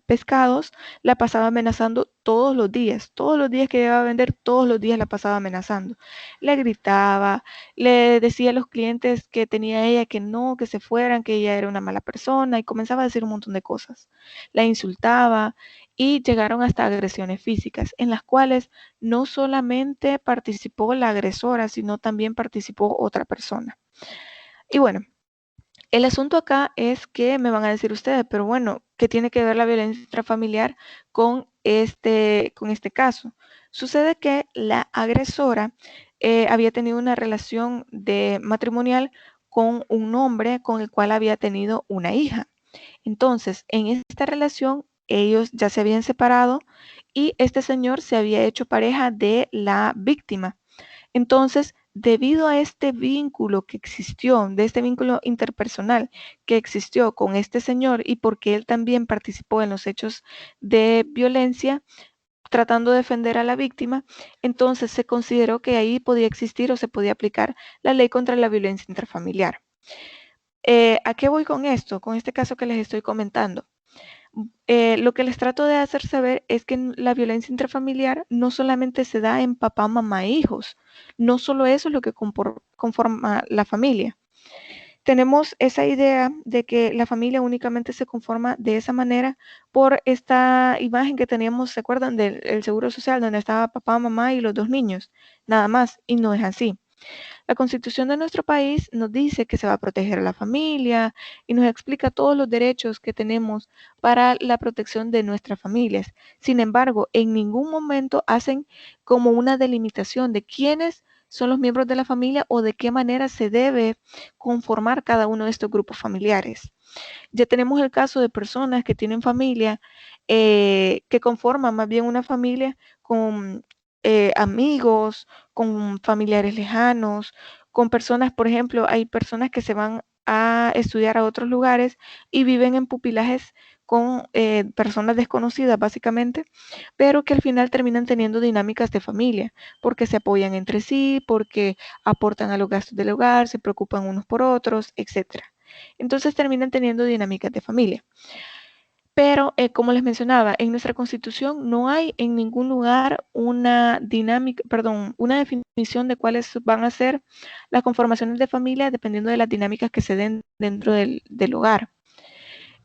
pescados, la pasaba amenazando todos los días que llegaba a vender, todos los días la pasaba amenazando. Le gritaba, le decía a los clientes que tenía ella que no, que se fueran, que ella era una mala persona y comenzaba a decir un montón de cosas. La insultaba y llegaron hasta agresiones físicas en las cuales no solamente participó la agresora, sino también participó otra persona. Y bueno, el asunto acá es que me van a decir ustedes, pero bueno, ¿qué tiene que ver la violencia intrafamiliar con este caso? Sucede que la agresora había tenido una relación matrimonial con un hombre con el cual había tenido una hija. Entonces, en esta relación, ellos ya se habían separado y este señor se había hecho pareja de la víctima. Entonces, debido a este vínculo que existió, de este vínculo interpersonal que existió con este señor y porque él también participó en los hechos de violencia, tratando de defender a la víctima, entonces se consideró que ahí podía existir o se podía aplicar la ley contra la violencia intrafamiliar. ¿A qué voy con esto? Con este caso que les estoy comentando. Lo que les trato de hacer saber es que la violencia intrafamiliar no solamente se da en papá, mamá e hijos. No solo eso es lo que conforma la familia. Tenemos esa idea de que la familia únicamente se conforma de esa manera por esta imagen que teníamos, ¿se acuerdan del Seguro Social, donde estaba papá, mamá y los 2 niños? Nada más, y no es así. La Constitución de nuestro país nos dice que se va a proteger a la familia y nos explica todos los derechos que tenemos para la protección de nuestras familias. Sin embargo, en ningún momento hacen como una delimitación de quiénes son los miembros de la familia o de qué manera se debe conformar cada uno de estos grupos familiares. Ya tenemos el caso de personas que tienen familia, que conforman más bien una familia con amigos, con familiares lejanos, con personas, por ejemplo, hay personas que se van a estudiar a otros lugares y viven en pupilajes con personas desconocidas básicamente, pero que al final terminan teniendo dinámicas de familia, porque se apoyan entre sí, porque aportan a los gastos del hogar, se preocupan unos por otros, etcétera. Entonces terminan teniendo dinámicas de familia. Pero, como les mencionaba, en nuestra Constitución no hay en ningún lugar una dinámica, perdón, una definición de cuáles van a ser las conformaciones de familia dependiendo de las dinámicas que se den dentro del hogar.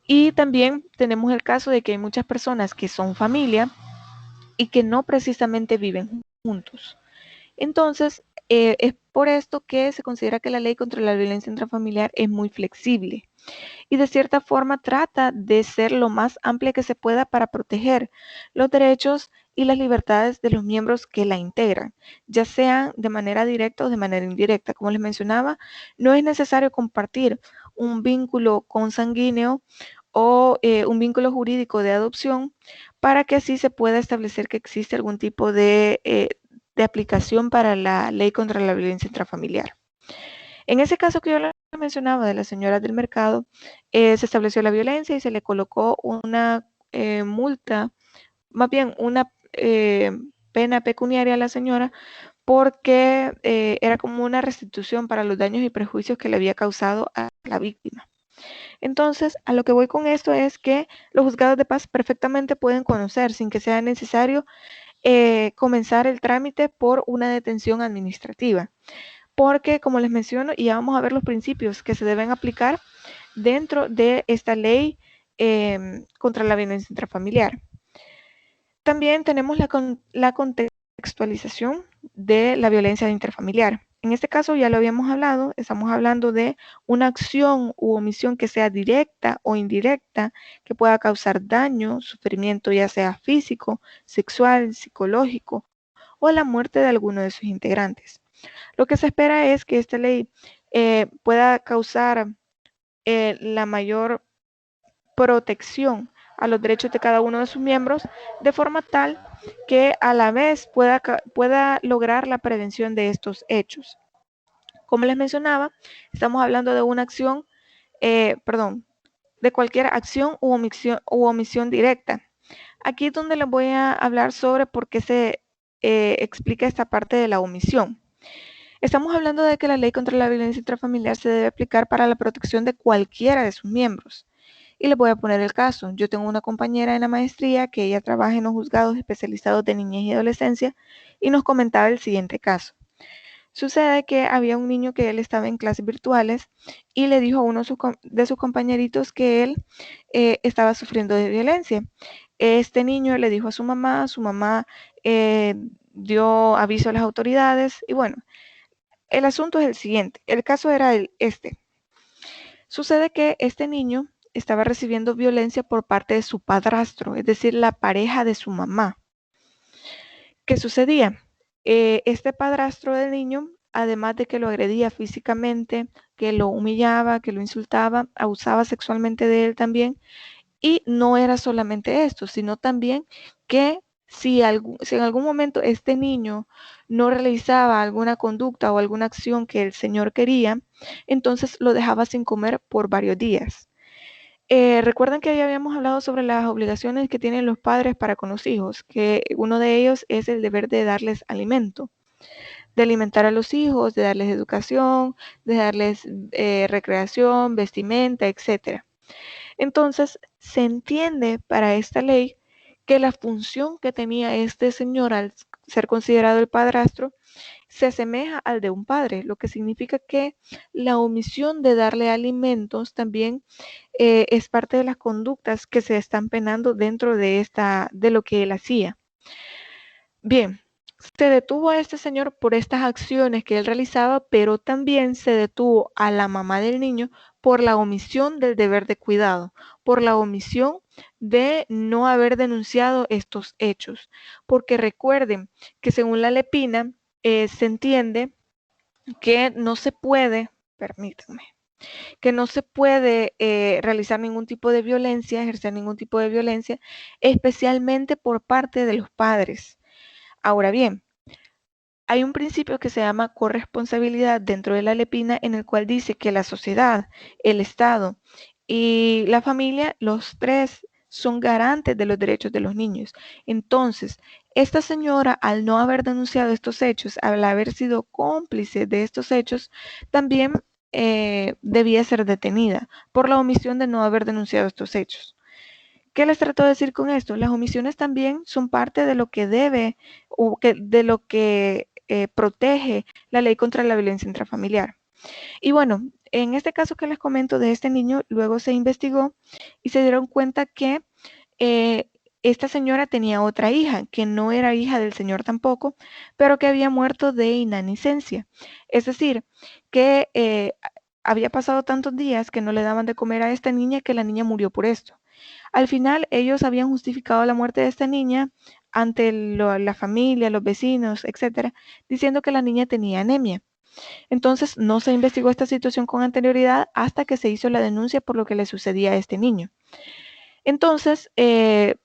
Y también tenemos el caso de que hay muchas personas que son familia y que no precisamente viven juntos. Entonces, es por esto que se considera que la ley contra la violencia intrafamiliar es muy flexible y de cierta forma trata de ser lo más amplia que se pueda para proteger los derechos y las libertades de los miembros que la integran, ya sean de manera directa o de manera indirecta. Como les mencionaba, no es necesario compartir un vínculo consanguíneo o un vínculo jurídico de adopción para que así se pueda establecer que existe algún tipo de aplicación para la ley contra la violencia intrafamiliar. En ese caso que yo les mencionaba de las señoras del mercado, se estableció la violencia y se le colocó una multa, más bien una pena pecuniaria a la señora porque era como una restitución para los daños y prejuicios que le había causado a la víctima. Entonces, a lo que voy con esto es que los juzgados de paz perfectamente pueden conocer sin que sea necesario comenzar el trámite por una detención administrativa. Porque, como les menciono, y ya vamos a ver los principios que se deben aplicar dentro de esta ley contra la violencia intrafamiliar. También tenemos la contextualización de la violencia intrafamiliar. En este caso ya lo habíamos hablado, estamos hablando de una acción u omisión que sea directa o indirecta, que pueda causar daño, sufrimiento ya sea físico, sexual, psicológico o la muerte de alguno de sus integrantes. Lo que se espera es que esta ley pueda causar la mayor protección a los derechos de cada uno de sus miembros, de forma tal que a la vez pueda lograr la prevención de estos hechos. Como les mencionaba, estamos hablando de una acción, de cualquier acción u omisión directa. Aquí es donde les voy a hablar sobre por qué se explica esta parte de la omisión. Estamos hablando de que la ley contra la violencia intrafamiliar se debe aplicar para la protección de cualquiera de sus miembros. Y les voy a poner el caso. Yo tengo una compañera en la maestría que ella trabaja en los juzgados especializados de niñez y adolescencia y nos comentaba el siguiente caso. Sucede que había un niño que él estaba en clases virtuales y le dijo a uno de sus compañeritos que él estaba sufriendo de violencia. Este niño le dijo a su mamá dio aviso a las autoridades y bueno, el asunto es el siguiente, el caso era este. Sucede que este niño estaba recibiendo violencia por parte de su padrastro, es decir, la pareja de su mamá. ¿Qué sucedía? Este padrastro del niño, además de que lo agredía físicamente, que lo humillaba, que lo insultaba, abusaba sexualmente de él también, y no era solamente esto, sino también que si en algún momento este niño no realizaba alguna conducta o alguna acción que el señor quería, entonces lo dejaba sin comer por varios días. Recuerden que ya habíamos hablado sobre las obligaciones que tienen los padres para con los hijos, que uno de ellos es el deber de darles alimento, de alimentar a los hijos, de darles educación, de darles recreación, vestimenta, etcétera. Entonces, se entiende para esta ley que la función que tenía este señor al ser considerado el padrastro se asemeja al de un padre, lo que significa que la omisión de darle alimentos también es parte de las conductas que se están penando dentro de lo que él hacía. Bien, se detuvo a este señor por estas acciones que él realizaba, pero también se detuvo a la mamá del niño por la omisión del deber de cuidado, por la omisión de no haber denunciado estos hechos. Porque recuerden que según la Lepina, se entiende que no se puede, permítanme, que no se puede realizar ningún tipo de violencia, ejercer ningún tipo de violencia, especialmente por parte de los padres. Ahora bien, hay un principio que se llama corresponsabilidad dentro de la Lepina, en el cual dice que la sociedad, el Estado y la familia, los tres son garantes de los derechos de los niños. Entonces, esta señora, al no haber denunciado estos hechos, al haber sido cómplice de estos hechos, también debía ser detenida por la omisión de no haber denunciado estos hechos. ¿Qué les trato de decir con esto? Las omisiones también son parte de lo que debe o de lo que protege la ley contra la violencia intrafamiliar. Y bueno, en este caso que les comento de este niño, luego se investigó y se dieron cuenta que esta señora tenía otra hija, que no era hija del señor tampoco, pero que había muerto de inanicencia. Es decir, que había pasado tantos días que no le daban de comer a esta niña que la niña murió por esto. Al final, ellos habían justificado la muerte de esta niña ante la familia, los vecinos, etcétera, diciendo que la niña tenía anemia. Entonces, no se investigó esta situación con anterioridad hasta que se hizo la denuncia por lo que le sucedía a este niño. Entonces,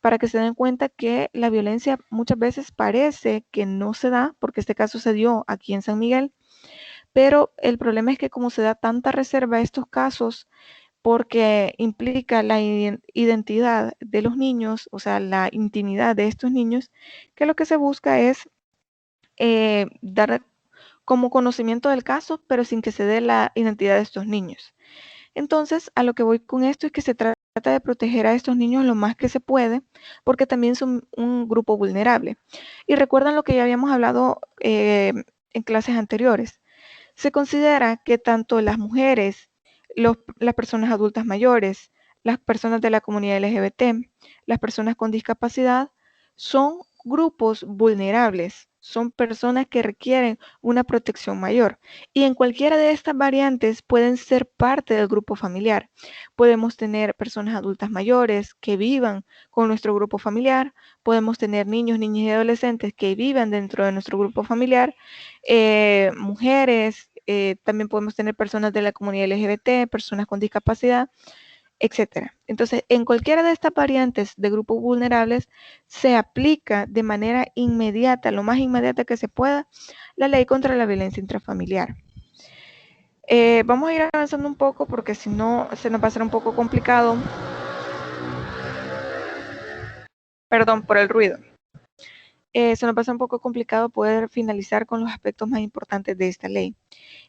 para que se den cuenta que la violencia muchas veces parece que no se da, porque este caso se dio aquí en San Miguel, pero el problema es que como se da tanta reserva a estos casos, porque implica la identidad de los niños, o sea, la intimidad de estos niños, que lo que se busca es dar como conocimiento del caso, pero sin que se dé la identidad de estos niños. Entonces, a lo que voy con esto es que se trata de proteger a estos niños lo más que se puede, porque también son un grupo vulnerable. Y recuerdan lo que ya habíamos hablado en clases anteriores. Se considera que tanto las mujeres, las personas adultas mayores, las personas de la comunidad LGBT, las personas con discapacidad, son grupos vulnerables, son personas que requieren una protección mayor. Y en cualquiera de estas variantes pueden ser parte del grupo familiar. Podemos tener personas adultas mayores que vivan con nuestro grupo familiar, podemos tener niños, niñas y adolescentes que vivan dentro de nuestro grupo familiar, mujeres, también podemos tener personas de la comunidad LGBT, personas con discapacidad, etcétera. Entonces, en cualquiera de estas variantes de grupos vulnerables se aplica de manera inmediata, lo más inmediata que se pueda, la ley contra la violencia intrafamiliar. Vamos a ir avanzando un poco porque si no se nos va a hacer un poco complicado. Perdón por el ruido. Se nos pasa un poco complicado poder finalizar con los aspectos más importantes de esta ley.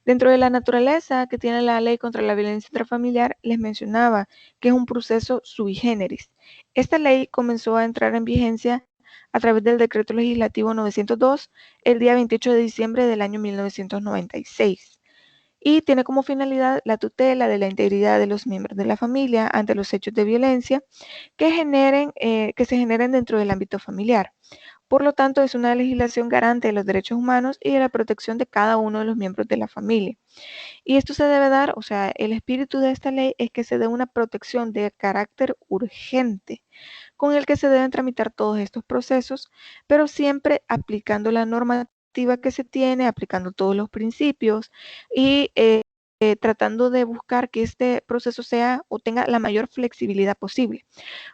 Dentro de la naturaleza que tiene la ley contra la violencia intrafamiliar, les mencionaba que es un proceso sui generis. Esta ley comenzó a entrar en vigencia a través del decreto legislativo 902 el día 28 de diciembre del año 1996 y tiene como finalidad la tutela de la integridad de los miembros de la familia ante los hechos de violencia que se generen dentro del ámbito familiar. Por lo tanto, es una legislación garante de los derechos humanos y de la protección de cada uno de los miembros de la familia. Y esto se debe dar, o sea, el espíritu de esta ley es que se dé una protección de carácter urgente, con el que se deben tramitar todos estos procesos, pero siempre aplicando la normativa que se tiene, aplicando todos los principios y tratando de buscar que este proceso sea o tenga la mayor flexibilidad posible.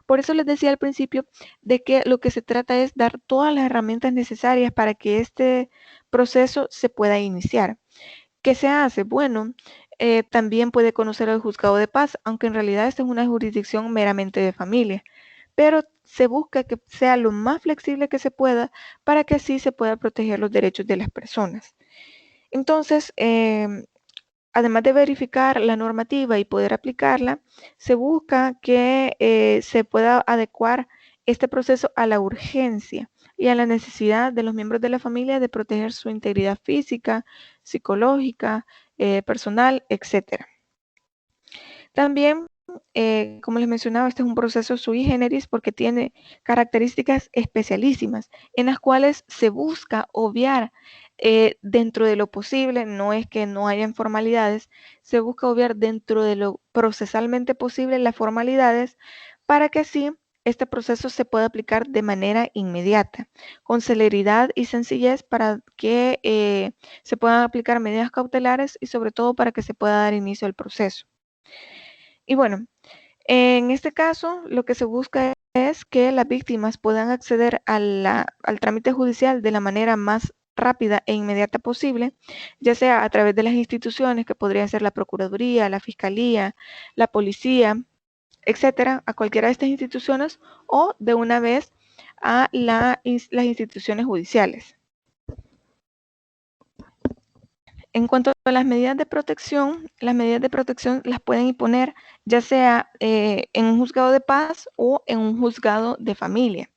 Por eso les decía al principio de que lo que se trata es dar todas las herramientas necesarias para que este proceso se pueda iniciar. ¿Qué se hace? Bueno, también puede conocer al juzgado de paz, aunque en realidad esta es una jurisdicción meramente de familia, pero se busca que sea lo más flexible que se pueda para que así se pueda proteger los derechos de las personas. Entonces, además de verificar la normativa y poder aplicarla, se busca que se pueda adecuar este proceso a la urgencia y a la necesidad de los miembros de la familia de proteger su integridad física, psicológica, personal, etc. También, como les mencionaba, este es un proceso sui generis porque tiene características especialísimas en las cuales se busca obviar dentro de lo posible, no es que no hayan formalidades, se busca obviar dentro de lo procesalmente posible las formalidades para que así este proceso se pueda aplicar de manera inmediata, con celeridad y sencillez para que se puedan aplicar medidas cautelares y sobre todo para que se pueda dar inicio al proceso. Y bueno, en este caso, lo que se busca es que las víctimas puedan acceder al trámite judicial de la manera más rápida e inmediata posible, ya sea a través de las instituciones, que podrían ser la Procuraduría, la Fiscalía, la Policía, etcétera, a cualquiera de estas instituciones, o de una vez a las instituciones judiciales. En cuanto a las medidas de protección las pueden imponer ya sea en un juzgado de paz o en un juzgado de familia.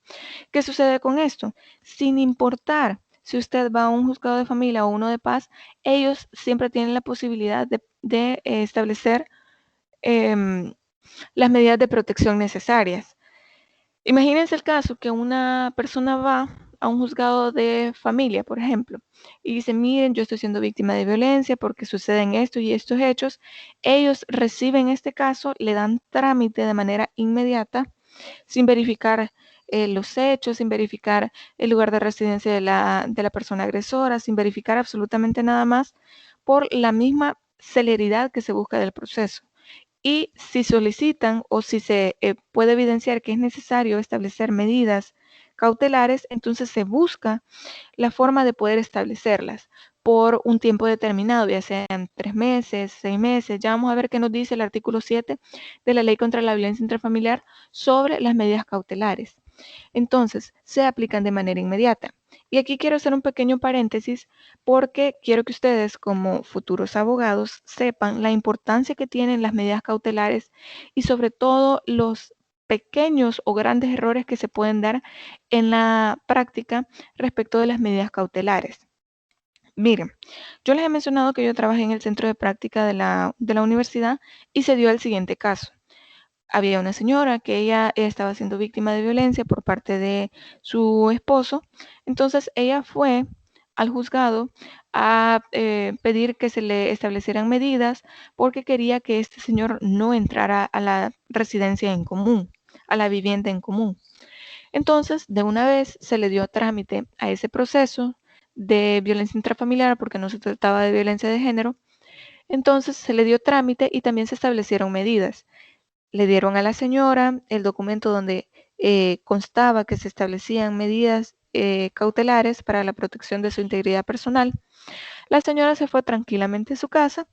¿Qué sucede con esto? Sin importar si usted va a un juzgado de familia o uno de paz, ellos siempre tienen la posibilidad de establecer las medidas de protección necesarias. Imagínense el caso que una persona va a un juzgado de familia, por ejemplo, y dice, miren, yo estoy siendo víctima de violencia porque suceden estos y estos hechos. Ellos reciben este caso, le dan trámite de manera inmediata, sin verificar los hechos, sin verificar el lugar de residencia de la persona agresora, sin verificar absolutamente nada más, por la misma celeridad que se busca del proceso. Y si solicitan o si se puede evidenciar que es necesario establecer medidas cautelares, entonces se busca la forma de poder establecerlas por un tiempo determinado, ya sean 3 meses, 6 meses. Ya vamos a ver qué nos dice el artículo 7 de la Ley contra la Violencia Intrafamiliar sobre las medidas cautelares. Entonces, se aplican de manera inmediata. Y aquí quiero hacer un pequeño paréntesis porque quiero que ustedes como futuros abogados sepan la importancia que tienen las medidas cautelares y sobre todo los pequeños o grandes errores que se pueden dar en la práctica respecto de las medidas cautelares. Miren, yo les he mencionado que yo trabajé en el centro de práctica de la universidad y se dio el siguiente caso. Había una señora que ella estaba siendo víctima de violencia por parte de su esposo. Entonces ella fue al juzgado a pedir que se le establecieran medidas porque quería que este señor no entrara a la residencia en común, a la vivienda en común. Entonces, de una vez se le dio trámite a ese proceso de violencia intrafamiliar porque no se trataba de violencia de género. Entonces se le dio trámite y también se establecieron medidas. Le dieron a la señora el documento donde constaba que se establecían medidas cautelares para la protección de su integridad personal. La señora se fue tranquilamente a su casa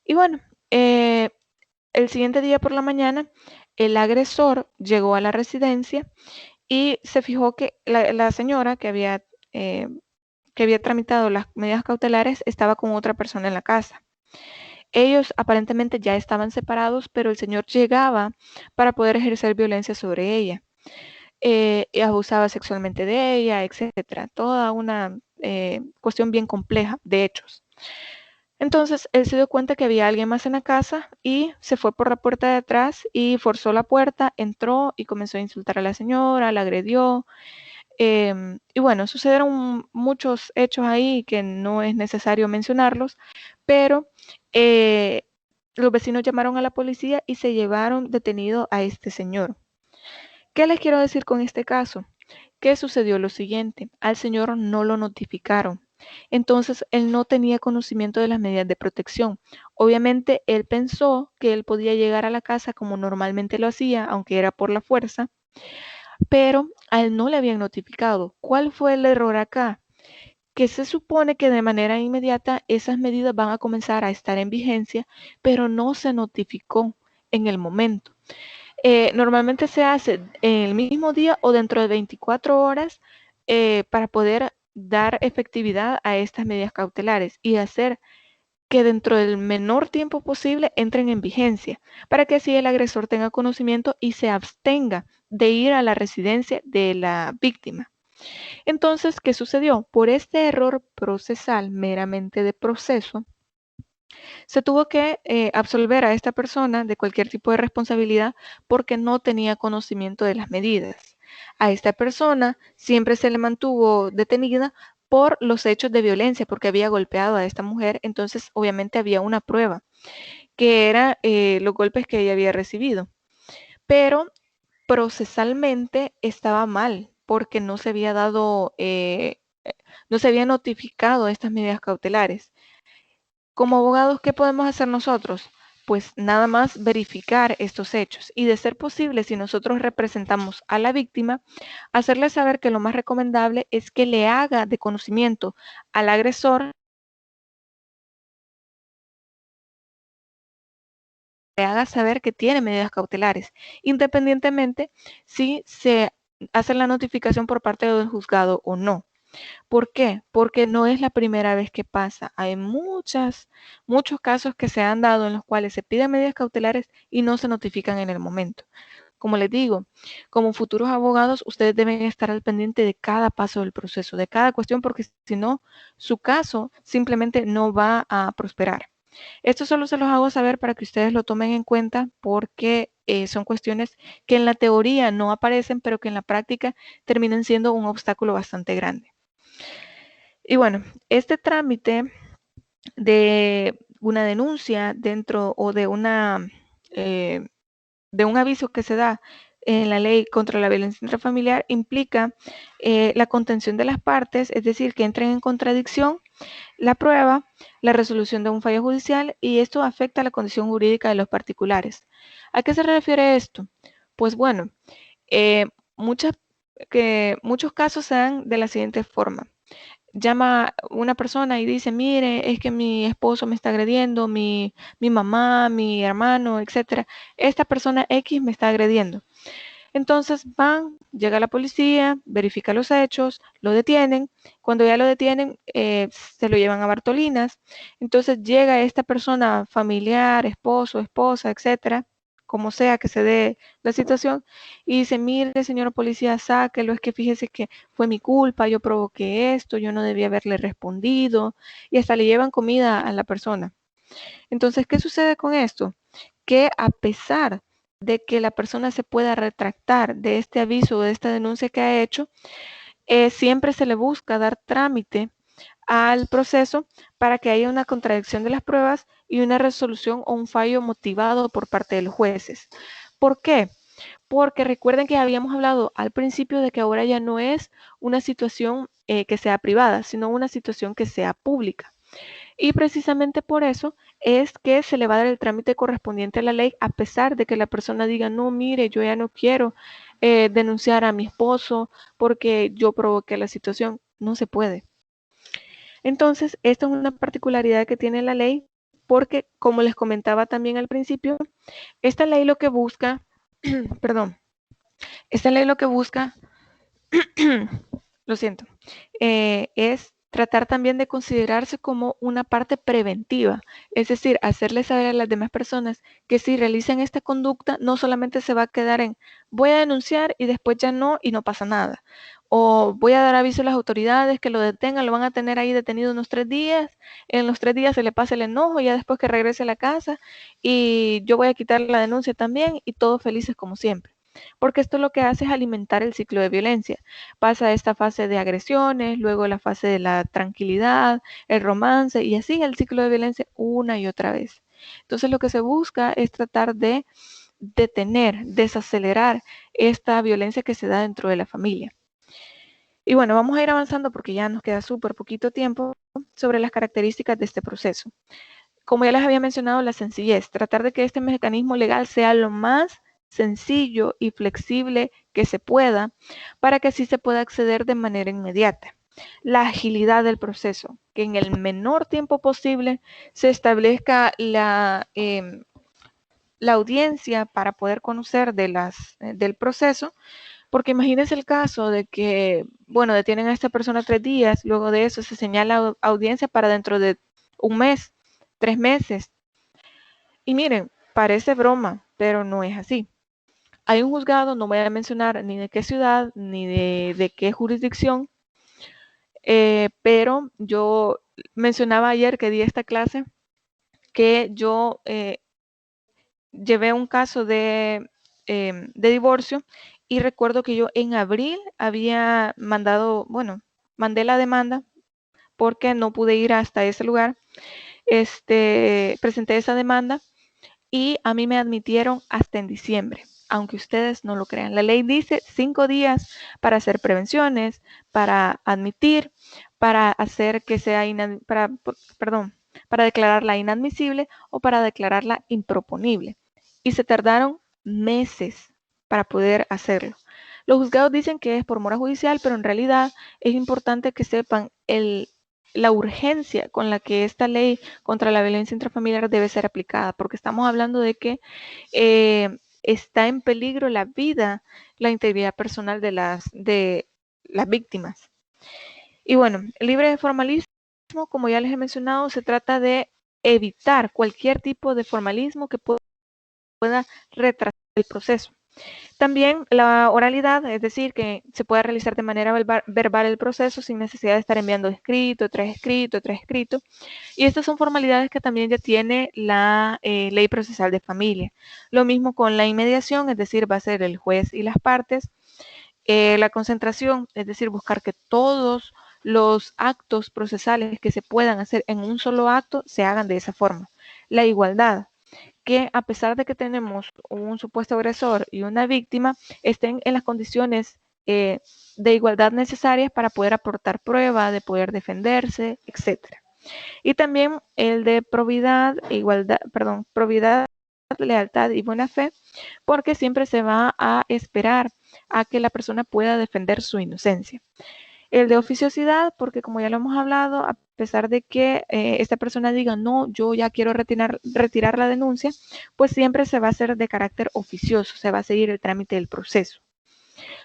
y bueno, el siguiente día por la mañana, el agresor llegó a la residencia y se fijó que la señora que había tramitado las medidas cautelares estaba con otra persona en la casa. Ellos aparentemente ya estaban separados, pero el señor llegaba para poder ejercer violencia sobre ella. Y abusaba sexualmente de ella, etcétera. Toda una cuestión bien compleja de hechos. Entonces, él se dio cuenta que había alguien más en la casa y se fue por la puerta de atrás y forzó la puerta, entró y comenzó a insultar a la señora, la agredió. Y bueno, sucedieron muchos hechos ahí que no es necesario mencionarlos, pero los vecinos llamaron a la policía y se llevaron detenido a este señor. ¿Qué les quiero decir con este caso? ¿Qué sucedió? Lo siguiente, al señor no lo notificaron. Entonces, él no tenía conocimiento de las medidas de protección. Obviamente, él pensó que él podía llegar a la casa como normalmente lo hacía, aunque era por la fuerza, pero a él no le habían notificado. ¿Cuál fue el error acá? Que se supone que de manera inmediata esas medidas van a comenzar a estar en vigencia, pero no se notificó en el momento. Normalmente se hace en el mismo día o dentro de 24 horas para poder dar efectividad a estas medidas cautelares y hacer que dentro del menor tiempo posible entren en vigencia, para que así el agresor tenga conocimiento y se abstenga de ir a la residencia de la víctima. Entonces, ¿qué sucedió? Por este error procesal, meramente de proceso, se tuvo que absolver a esta persona de cualquier tipo de responsabilidad porque no tenía conocimiento de las medidas. A esta persona siempre se le mantuvo detenida por los hechos de violencia, porque había golpeado a esta mujer, entonces obviamente había una prueba, que era los golpes que ella había recibido. Pero procesalmente estaba mal, porque no se había dado, no se había notificado estas medidas cautelares. Como abogados, ¿qué podemos hacer nosotros? Pues nada más verificar estos hechos y, de ser posible, si nosotros representamos a la víctima, hacerle saber que lo más recomendable es que le haga de conocimiento al agresor, le haga saber que tiene medidas cautelares, independientemente si se hace la notificación por parte del juzgado o no. ¿Por qué? Porque no es la primera vez que pasa. Hay muchos casos que se han dado en los cuales se piden medidas cautelares y no se notifican en el momento. Como les digo, como futuros abogados, ustedes deben estar al pendiente de cada paso del proceso, de cada cuestión, porque si no, su caso simplemente no va a prosperar. Esto solo se los hago saber para que ustedes lo tomen en cuenta, porque son cuestiones que en la teoría no aparecen, pero que en la práctica terminan siendo un obstáculo bastante grande. Y bueno, este trámite de una denuncia dentro o de un aviso que se da en la ley contra la violencia intrafamiliar implica la contención de las partes, es decir, que entren en contradicción la prueba, la resolución de un fallo judicial, y esto afecta a la condición jurídica de los particulares. ¿A qué se refiere esto? Pues bueno, eh, muchos casos se dan de la siguiente forma. Llama una persona y dice, mire, es que mi esposo me está agrediendo, mi mamá, mi hermano, etcétera. Esta persona X me está agrediendo. Entonces llega la policía, verifica los hechos, lo detienen. Cuando ya lo detienen, se lo llevan a Bartolinas. Entonces llega esta persona familiar, esposo, esposa, etcétera, como sea que se dé la situación, y dice, mire, señor policía, sáquelo, es que fíjese que fue mi culpa, yo provoqué esto, yo no debía haberle respondido, y hasta le llevan comida a la persona. Entonces, ¿qué sucede con esto? Que a pesar de que la persona se pueda retractar de este aviso o de esta denuncia que ha hecho, siempre se le busca dar trámite al proceso para que haya una contradicción de las pruebas y una resolución o un fallo motivado por parte de los jueces. ¿Por qué? Porque recuerden que habíamos hablado al principio de que ahora ya no es una situación que sea privada, sino una situación que sea pública. Y precisamente por eso es que se le va a dar el trámite correspondiente a la ley, a pesar de que la persona diga, no, mire, yo ya no quiero denunciar a mi esposo porque yo provoqué la situación. No se puede. Entonces, esta es una particularidad que tiene la ley, porque, como les comentaba también al principio, esta ley lo que busca, perdón, esta ley lo que busca, lo siento, es tratar también de considerarse como una parte preventiva, es decir, hacerle saber a las demás personas que si realizan esta conducta no solamente se va a quedar en voy a denunciar y después ya no y no pasa nada, o voy a dar aviso a las autoridades que lo detengan, lo van a tener ahí detenido unos 3 días, en los 3 días se le pasa el enojo, ya después que regrese a la casa y yo voy a quitar la denuncia también y todos felices como siempre. Porque esto lo que hace es alimentar el ciclo de violencia. Pasa esta fase de agresiones, luego la fase de la tranquilidad, el romance, y así el ciclo de violencia una y otra vez. Entonces lo que se busca es tratar de detener, desacelerar esta violencia que se da dentro de la familia. Y bueno, vamos a ir avanzando porque ya nos queda súper poquito tiempo sobre las características de este proceso. Como ya les había mencionado, la sencillez, tratar de que este mecanismo legal sea lo más sencillo y flexible que se pueda para que así se pueda acceder de manera inmediata. La agilidad del proceso, que en el menor tiempo posible se establezca la audiencia para poder conocer del proceso, porque imagínense el caso de que, bueno, detienen a esta persona 3 días, luego de eso se señala audiencia para dentro de un mes. 3 meses. Y miren, parece broma, pero no es así. Hay un juzgado, no voy a mencionar ni de qué ciudad, ni de qué jurisdicción, pero yo mencionaba ayer que di esta clase que yo llevé un caso de divorcio y recuerdo que yo en abril había mandado, bueno, mandé la demanda porque no pude ir hasta ese lugar. Presenté esa demanda y a mí me admitieron hasta en diciembre, aunque ustedes no lo crean. La ley dice 5 días para hacer prevenciones, para admitir, para hacer que sea para declararla inadmisible o para declararla improponible. Y se tardaron meses para poder hacerlo. Los juzgados dicen que es por mora judicial, pero en realidad es importante que sepan la urgencia con la que esta ley contra la violencia intrafamiliar debe ser aplicada, porque estamos hablando de que está en peligro la vida, la integridad personal de las víctimas. Y bueno, libre de formalismo, como ya les he mencionado, se trata de evitar cualquier tipo de formalismo que pueda retrasar el proceso. También la oralidad, es decir, que se pueda realizar de manera verbal el proceso sin necesidad de estar enviando escrito tras escrito tras escrito. Y estas son formalidades que también ya tiene la ley procesal de familia. Lo mismo con la inmediación, es decir, va a ser el juez y las partes. La concentración, es decir, buscar que todos los actos procesales que se puedan hacer en un solo acto se hagan de esa forma. La igualdad, que a pesar de que tenemos un supuesto agresor y una víctima, estén en las condiciones de igualdad necesarias para poder aportar prueba, de poder defenderse, etc. Y también el de probidad, lealtad y buena fe, porque siempre se va a esperar a que la persona pueda defender su inocencia. El de oficiosidad, porque como ya lo hemos hablado, a pesar de que esta persona diga, no, yo ya quiero retirar la denuncia, pues siempre se va a hacer de carácter oficioso, se va a seguir el trámite del proceso.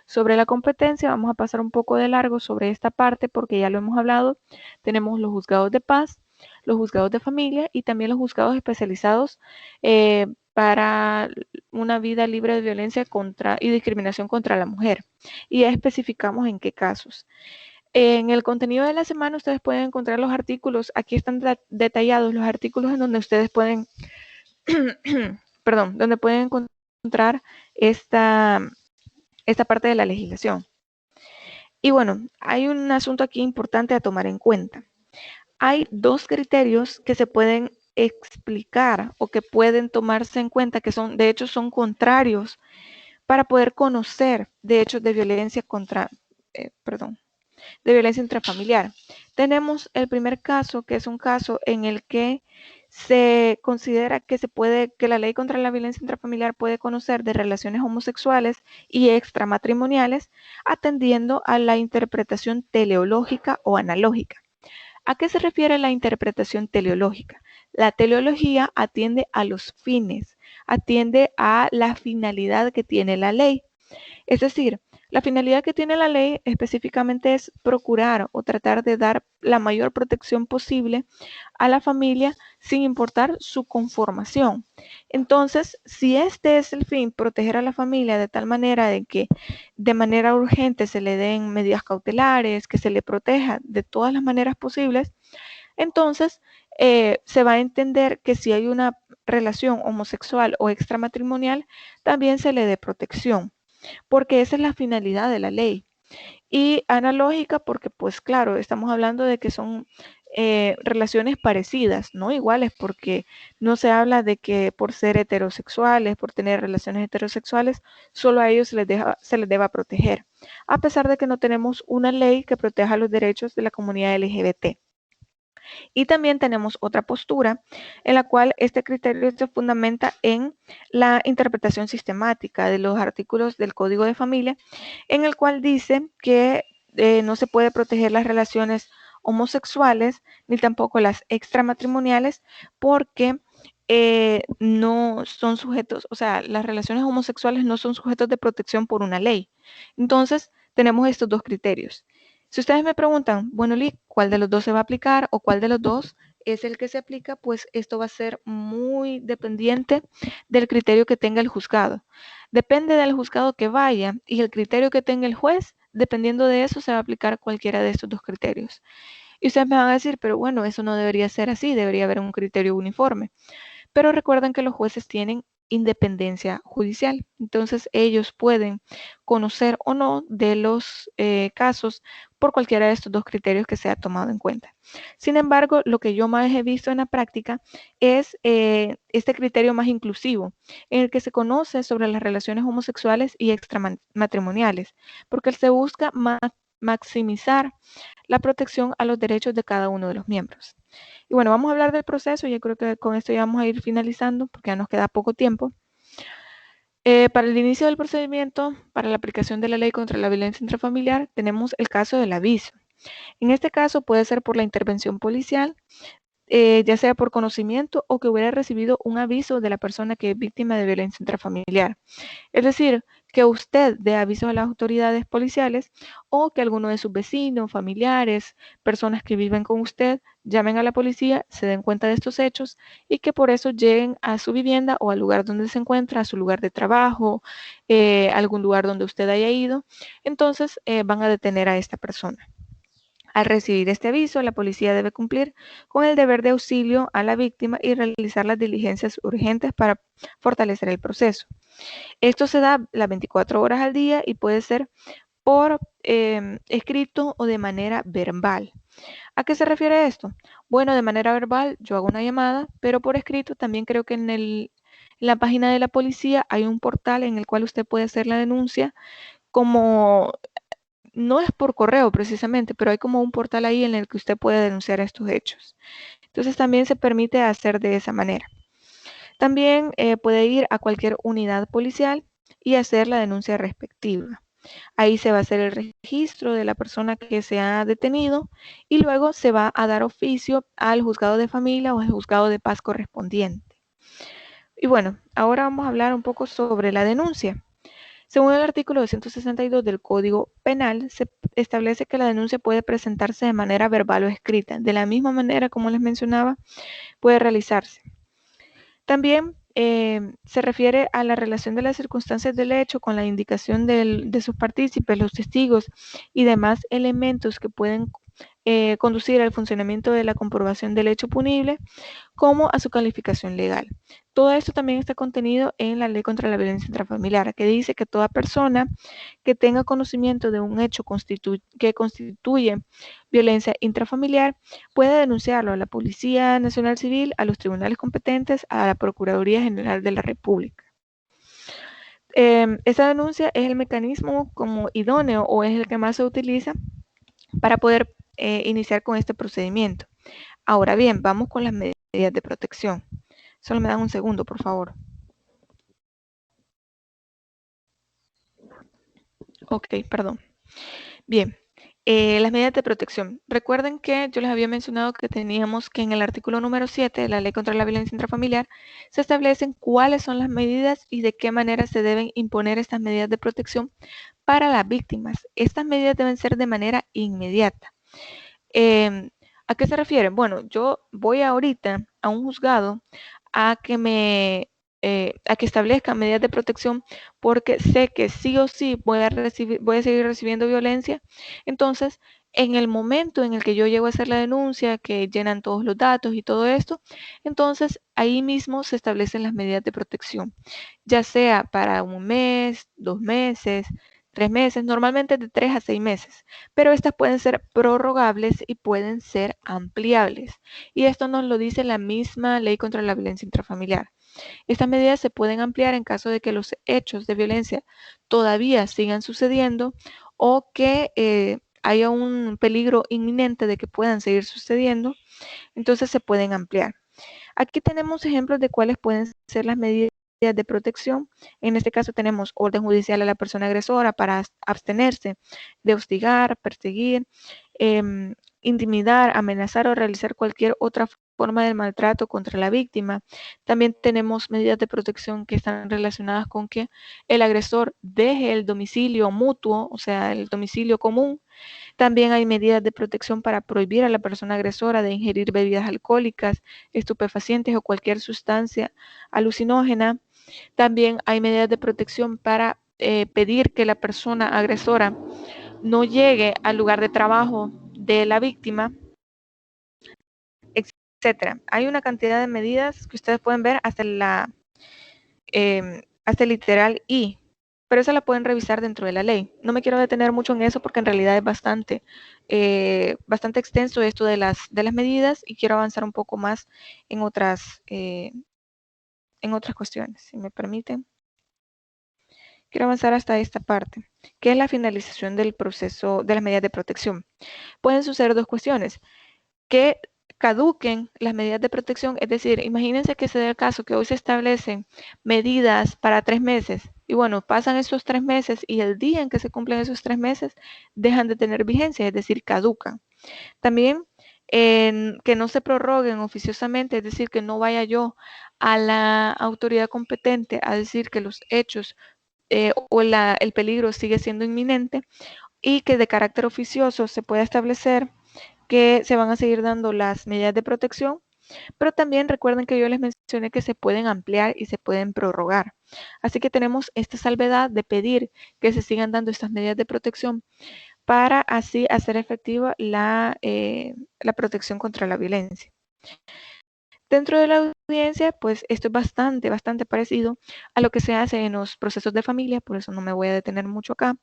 Sobre la competencia, vamos a pasar un poco de largo sobre esta parte porque ya lo hemos hablado. Tenemos los juzgados de paz, los juzgados de familia y también los juzgados especializados para una vida libre de violencia y discriminación contra la mujer. Y ya especificamos en qué casos. En el contenido de la semana ustedes pueden encontrar los artículos, aquí están detallados los artículos en donde ustedes pueden, donde pueden encontrar esta parte de la legislación. Y bueno, hay un asunto aquí importante a tomar en cuenta. Hay 2 criterios que se pueden explicar o que pueden tomarse en cuenta, que de hecho son contrarios para poder conocer de hechos de violencia de violencia intrafamiliar. Tenemos el primer caso, que es un caso en el que se considera que la ley contra la violencia intrafamiliar puede conocer de relaciones homosexuales y extramatrimoniales, atendiendo a la interpretación teleológica o analógica. ¿A qué se refiere la interpretación teleológica? La teleología atiende a los fines, atiende a la finalidad que tiene la ley. Es decir, la finalidad que tiene la ley específicamente es procurar o tratar de dar la mayor protección posible a la familia sin importar su conformación. Entonces, si este es el fin, proteger a la familia de tal manera de que de manera urgente se le den medidas cautelares, que se le proteja de todas las maneras posibles, entonces se va a entender que si hay una relación homosexual o extramatrimonial, también se le dé protección, porque esa es la finalidad de la ley. Y analógica porque, pues claro, estamos hablando de que son relaciones parecidas, no iguales, porque no se habla de que por ser heterosexuales, por tener relaciones heterosexuales, solo a ellos se les deba proteger, a pesar de que no tenemos una ley que proteja los derechos de la comunidad LGBT. Y también tenemos otra postura en la cual este criterio se fundamenta en la interpretación sistemática de los artículos del Código de Familia, en el cual dice que no se puede proteger las relaciones homosexuales ni tampoco las extramatrimoniales porque no son sujetos, o sea, las relaciones homosexuales no son sujetos de protección por una ley. Entonces, tenemos estos 2 criterios. Si ustedes me preguntan, bueno, Lee, ¿cuál de los 2 se va a aplicar o cuál de los 2 es el que se aplica, pues esto va a ser muy dependiente del criterio que tenga el juzgado. Depende del juzgado que vaya y el criterio que tenga el juez, dependiendo de eso se va a aplicar cualquiera de estos dos criterios. Y ustedes me van a decir, pero bueno, eso no debería ser así, debería haber un criterio uniforme. Pero recuerden que los jueces tienen independencia judicial, entonces ellos pueden conocer o no de los casos por cualquiera de estos dos criterios que se ha tomado en cuenta. Sin embargo, lo que yo más he visto en la práctica es este criterio más inclusivo, en el que se conoce sobre las relaciones homosexuales y extramatrimoniales, porque se busca maximizar la protección a los derechos de cada uno de los miembros. Y bueno, vamos a hablar del proceso. Yo creo que con esto ya vamos a ir finalizando porque ya nos queda poco tiempo. Para el inicio del procedimiento, para la aplicación de la ley contra la violencia intrafamiliar, tenemos el caso del aviso. En este caso puede ser por la intervención policial, ya sea por conocimiento o que hubiera recibido un aviso de la persona que es víctima de violencia intrafamiliar. Es decir, que usted dé aviso a las autoridades policiales o que alguno de sus vecinos, familiares, personas que viven con usted, llamen a la policía, se den cuenta de estos hechos y que por eso lleguen a su vivienda o al lugar donde se encuentra, a su lugar de trabajo, algún lugar donde usted haya ido. Entonces van a detener a esta persona. Al recibir este aviso, la policía debe cumplir con el deber de auxilio a la víctima y realizar las diligencias urgentes para fortalecer el proceso. Esto se da las 24 horas al día y puede ser por escrito o de manera verbal. ¿A qué se refiere esto? Bueno, de manera verbal yo hago una llamada, pero por escrito también creo que en la página de la policía hay un portal en el cual usted puede hacer la denuncia como no es por correo precisamente, pero hay como un portal ahí en el que usted puede denunciar estos hechos. Entonces también se permite hacer de esa manera. También puede ir a cualquier unidad policial y hacer la denuncia respectiva. Ahí se va a hacer el registro de la persona que se ha detenido y luego se va a dar oficio al juzgado de familia o al juzgado de paz correspondiente. Y bueno, ahora vamos a hablar un poco sobre la denuncia. Según el artículo 262 del Código Penal, se establece que la denuncia puede presentarse de manera verbal o escrita. De la misma manera, como les mencionaba, puede realizarse. También se refiere a la relación de las circunstancias del hecho con la indicación de sus partícipes, los testigos y demás elementos que pueden conducir al funcionamiento de la comprobación del hecho punible, como a su calificación legal. Todo esto también está contenido en la Ley contra la Violencia Intrafamiliar, que dice que toda persona que tenga conocimiento de un hecho que constituye violencia intrafamiliar puede denunciarlo a la Policía Nacional Civil, a los tribunales competentes, a la Procuraduría General de la República. Esta denuncia es el mecanismo como idóneo o es el que más se utiliza para poder iniciar con este procedimiento. Ahora bien, vamos con las medidas de protección. Solo me dan un segundo, por favor. Ok, perdón. Bien, las medidas de protección. Recuerden que yo les había mencionado que teníamos que en el artículo número 7 de la Ley contra la Violencia Intrafamiliar se establecen cuáles son las medidas y de qué manera se deben imponer estas medidas de protección para las víctimas. Estas medidas deben ser de manera inmediata. ¿A qué se refieren? Bueno, yo voy ahorita a un juzgado a que establezcan medidas de protección porque sé que sí o sí voy a seguir recibiendo violencia. Entonces, en el momento en el que yo llego a hacer la denuncia, que llenan todos los datos y todo esto, entonces ahí mismo se establecen las medidas de protección, ya sea para 1 mes, 2 meses, 3 meses, normalmente de 3 a 6 meses, pero estas pueden ser prorrogables y pueden ser ampliables. Y esto nos lo dice la misma Ley contra la Violencia Intrafamiliar. Estas medidas se pueden ampliar en caso de que los hechos de violencia todavía sigan sucediendo o que haya un peligro inminente de que puedan seguir sucediendo, entonces se pueden ampliar. Aquí tenemos ejemplos de cuáles pueden ser las medidas de protección. En este caso tenemos orden judicial a la persona agresora para abstenerse de hostigar, perseguir, intimidar, amenazar o realizar cualquier otra forma de maltrato contra la víctima. También tenemos medidas de protección que están relacionadas con que el agresor deje el domicilio mutuo, o sea, el domicilio común. También hay medidas de protección para prohibir a la persona agresora de ingerir bebidas alcohólicas, estupefacientes o cualquier sustancia alucinógena. También hay medidas de protección para pedir que la persona agresora no llegue al lugar de trabajo de la víctima, etcétera. Hay una cantidad de medidas que ustedes pueden ver hasta el literal I, pero esa la pueden revisar dentro de la ley. No me quiero detener mucho en eso porque en realidad es bastante extenso esto de las medidas y quiero avanzar un poco más en otras cuestiones, si me permiten. Quiero avanzar hasta esta parte, que es la finalización del proceso de las medidas de protección. Pueden suceder dos cuestiones, que caduquen las medidas de protección, es decir, imagínense que se dé el caso que hoy se establecen medidas para 3 meses, y bueno, pasan esos 3 meses y el día en que se cumplen esos 3 meses dejan de tener vigencia, es decir, caducan. También que no se prorroguen oficiosamente, es decir, que no vaya yo a la autoridad competente a decir que los hechos o el peligro sigue siendo inminente y que de carácter oficioso se pueda establecer que se van a seguir dando las medidas de protección, pero también recuerden que yo les mencioné que se pueden ampliar y se pueden prorrogar. Así que tenemos esta salvedad de pedir que se sigan dando estas medidas de protección para así hacer efectiva la protección contra la violencia. Dentro de la audiencia, pues esto es bastante parecido a lo que se hace en los procesos de familia, por eso no me voy a detener mucho acá.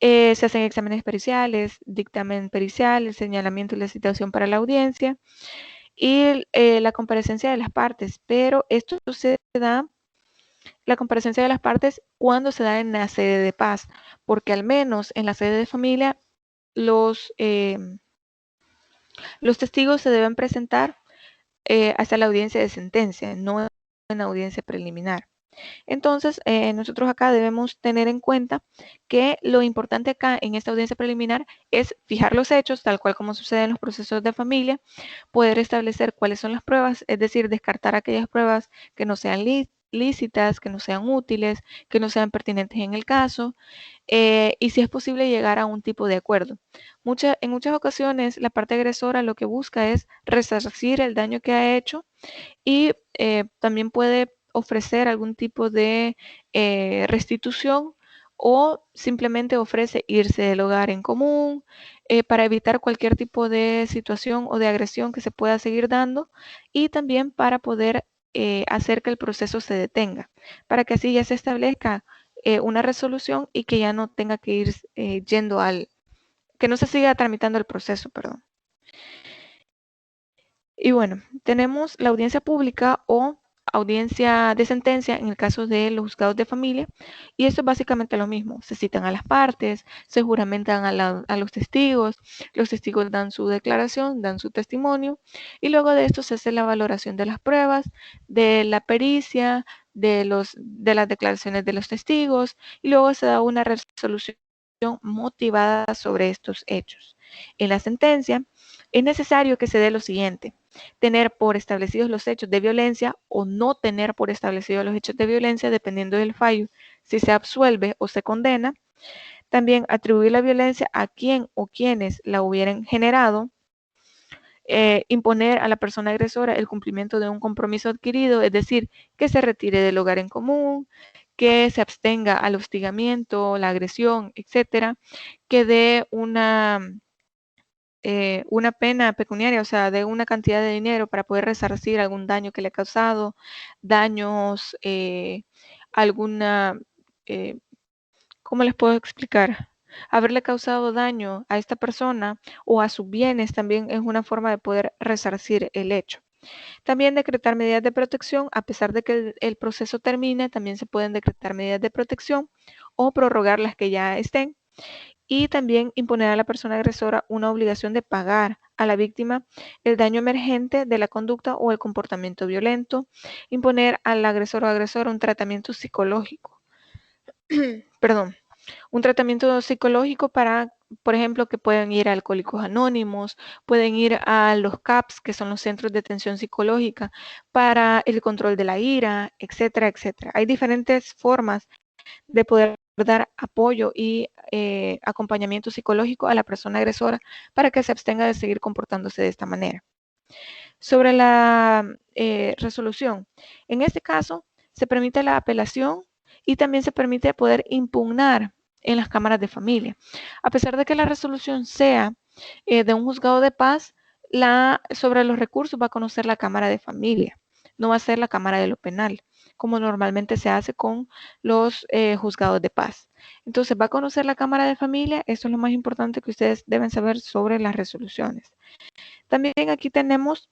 Se hacen exámenes periciales, dictamen pericial, el señalamiento y la citación para la audiencia y la comparecencia de las partes, pero esto se da, la comparecencia de las partes cuando se da en la sede de paz, porque al menos en la sede de familia los testigos se deben presentar hasta la audiencia de sentencia, no en la audiencia preliminar. Entonces, nosotros acá debemos tener en cuenta que lo importante acá en esta audiencia preliminar es fijar los hechos, tal cual como sucede en los procesos de familia, poder establecer cuáles son las pruebas, es decir, descartar aquellas pruebas que no sean lícitas, que no sean útiles, que no sean pertinentes en el caso, y si es posible llegar a un tipo de acuerdo. En muchas ocasiones la parte agresora lo que busca es resarcir el daño que ha hecho y también puede ofrecer algún tipo de restitución o simplemente ofrece irse del hogar en común para evitar cualquier tipo de situación o de agresión que se pueda seguir dando y también para poder hacer que el proceso se detenga, para que así ya se establezca una resolución y que ya no tenga que ir que no se siga tramitando el proceso, perdón. Y bueno, tenemos la audiencia pública o audiencia de sentencia en el caso de los juzgados de familia y esto es básicamente lo mismo. Se citan a las partes, se juramentan a los testigos dan su declaración, dan su testimonio y luego de esto se hace la valoración de las pruebas, de la pericia, de las declaraciones de los testigos y luego se da una resolución motivada sobre estos hechos. En la sentencia es necesario que se dé lo siguiente: tener por establecidos los hechos de violencia o no tener por establecidos los hechos de violencia, dependiendo del fallo, si se absuelve o se condena. También atribuir la violencia a quien o quienes la hubieran generado. Imponer a la persona agresora el cumplimiento de un compromiso adquirido, es decir, que se retire del hogar en común, que se abstenga al hostigamiento, la agresión, etcétera, que dé una pena pecuniaria, o sea, de una cantidad de dinero para poder resarcir algún daño que le ha causado, daños, ¿cómo les puedo explicar? Haberle causado daño a esta persona o a sus bienes también es una forma de poder resarcir el hecho. También decretar medidas de protección, a pesar de que el proceso termine, también se pueden decretar medidas de protección o prorrogar las que ya estén. Y también imponer a la persona agresora una obligación de pagar a la víctima el daño emergente de la conducta o el comportamiento violento, imponer al agresor o agresora un tratamiento psicológico, perdón, un tratamiento psicológico para por ejemplo, que pueden ir a Alcohólicos Anónimos, pueden ir a los CAPS, que son los Centros de Atención Psicológica, para el control de la ira, etcétera, etcétera. Hay diferentes formas de poder dar apoyo y acompañamiento psicológico a la persona agresora para que se abstenga de seguir comportándose de esta manera. Sobre la resolución, en este caso se permite la apelación y también se permite poder impugnar en las cámaras de familia. A pesar de que la resolución sea de un juzgado de paz, sobre los recursos va a conocer la cámara de familia, no va a ser la cámara de lo penal, como normalmente se hace con los juzgados de paz. Entonces va a conocer la cámara de familia, eso es lo más importante que ustedes deben saber sobre las resoluciones. También aquí tenemos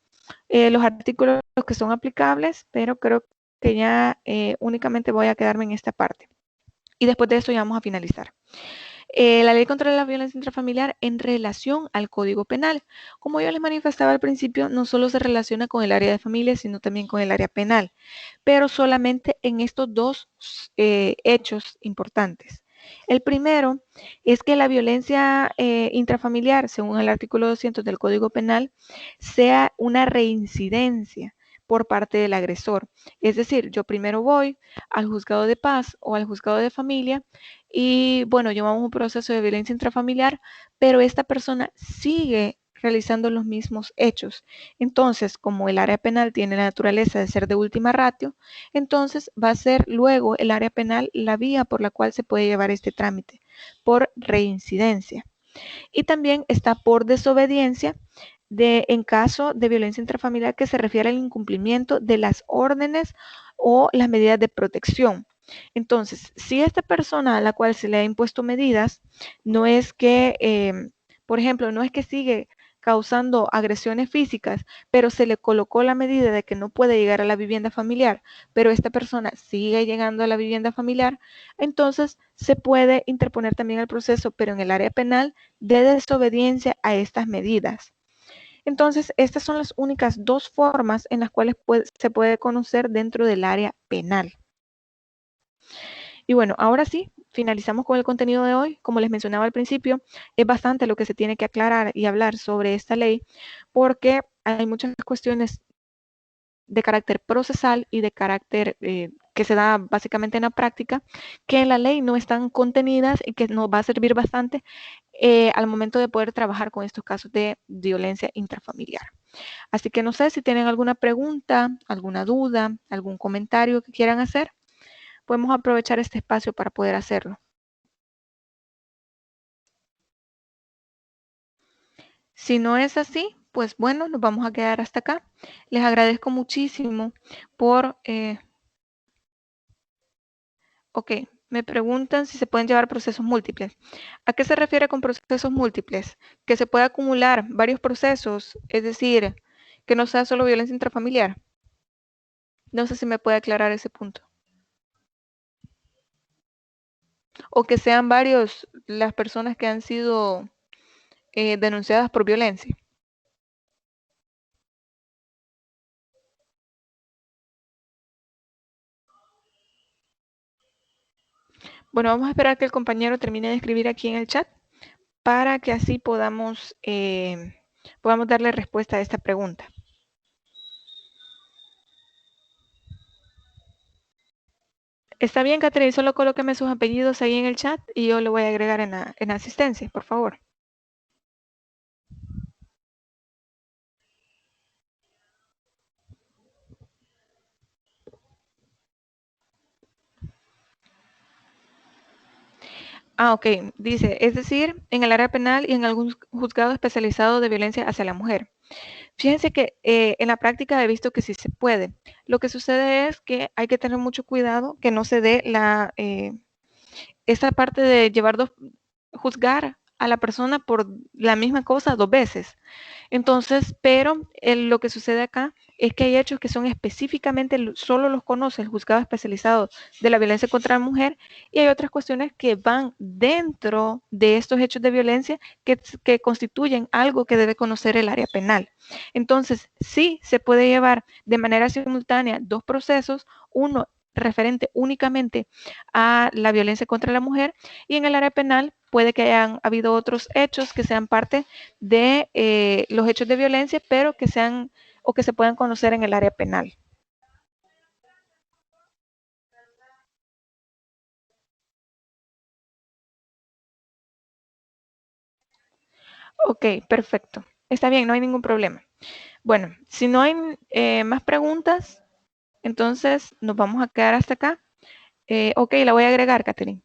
los artículos que son aplicables, pero creo que ya únicamente voy a quedarme en esta parte. Y después de eso ya vamos a finalizar. La ley contra la violencia intrafamiliar en relación al Código Penal. Como yo les manifestaba al principio, no solo se relaciona con el área de familia, sino también con el área penal, pero solamente en estos dos hechos importantes. El primero es que la violencia intrafamiliar, según el artículo 200 del Código Penal, sea una reincidencia por parte del agresor. Es decir, yo primero voy al juzgado de paz o al juzgado de familia y, bueno, llevamos un proceso de violencia intrafamiliar, pero esta persona sigue realizando los mismos hechos. Entonces, como el área penal tiene la naturaleza de ser de última ratio, entonces va a ser luego el área penal la vía por la cual se puede llevar este trámite, por reincidencia. Y también está por desobediencia en caso de violencia intrafamiliar que se refiere al incumplimiento de las órdenes o las medidas de protección. Entonces, si esta persona a la cual se le ha impuesto medidas no es que, por ejemplo, no es que sigue causando agresiones físicas, pero se le colocó la medida de que no puede llegar a la vivienda familiar, pero esta persona sigue llegando a la vivienda familiar, entonces se puede interponer también el proceso, pero en el área penal, de desobediencia a estas medidas. Entonces, estas son las únicas dos formas en las cuales se puede conocer dentro del área penal. Y bueno, ahora sí, finalizamos con el contenido de hoy. Como les mencionaba al principio, es bastante lo que se tiene que aclarar y hablar sobre esta ley, porque hay muchas cuestiones de carácter procesal y de carácter que se da básicamente en la práctica, que en la ley no están contenidas y que nos va a servir bastante al momento de poder trabajar con estos casos de violencia intrafamiliar. Así que no sé si tienen alguna pregunta, alguna duda, algún comentario que quieran hacer. Podemos aprovechar este espacio para poder hacerlo. Si no es así, pues bueno, nos vamos a quedar hasta acá. Les agradezco muchísimo por... ok, me preguntan si se pueden llevar procesos múltiples. ¿A qué se refiere con procesos múltiples? Que se puede acumular varios procesos, es decir, que no sea solo violencia intrafamiliar. No sé si me puede aclarar ese punto. O que sean varios las personas que han sido denunciadas por violencia. Bueno, vamos a esperar que el compañero termine de escribir aquí en el chat para que así podamos darle respuesta a esta pregunta. Está bien, Catherine, solo colóqueme sus apellidos ahí en el chat y yo lo voy a agregar en la asistencia, por favor. Ok, dice, es decir, en el área penal y en algún juzgado especializado de violencia hacia la mujer. Fíjense que en la práctica he visto que sí se puede. Lo que sucede es que hay que tener mucho cuidado que no se dé esa parte de juzgar a la persona por la misma cosa 2 veces. Entonces, pero lo que sucede acá es que hay hechos que son específicamente, solo los conoce el juzgado especializado de la violencia contra la mujer, y hay otras cuestiones que van dentro de estos hechos de violencia que constituyen algo que debe conocer el área penal. Entonces, sí se puede llevar de manera simultánea 2 procesos, uno referente únicamente a la violencia contra la mujer, y en el área penal puede que hayan habido otros hechos que sean parte de los hechos de violencia, pero que sean o que se puedan conocer en el área penal. Ok, perfecto. Está bien, no hay ningún problema. Bueno, si no hay más preguntas, entonces nos vamos a quedar hasta acá. Ok, la voy a agregar, Catherine.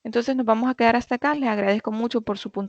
Entonces nos vamos a quedar hasta acá. Les agradezco mucho por su punto.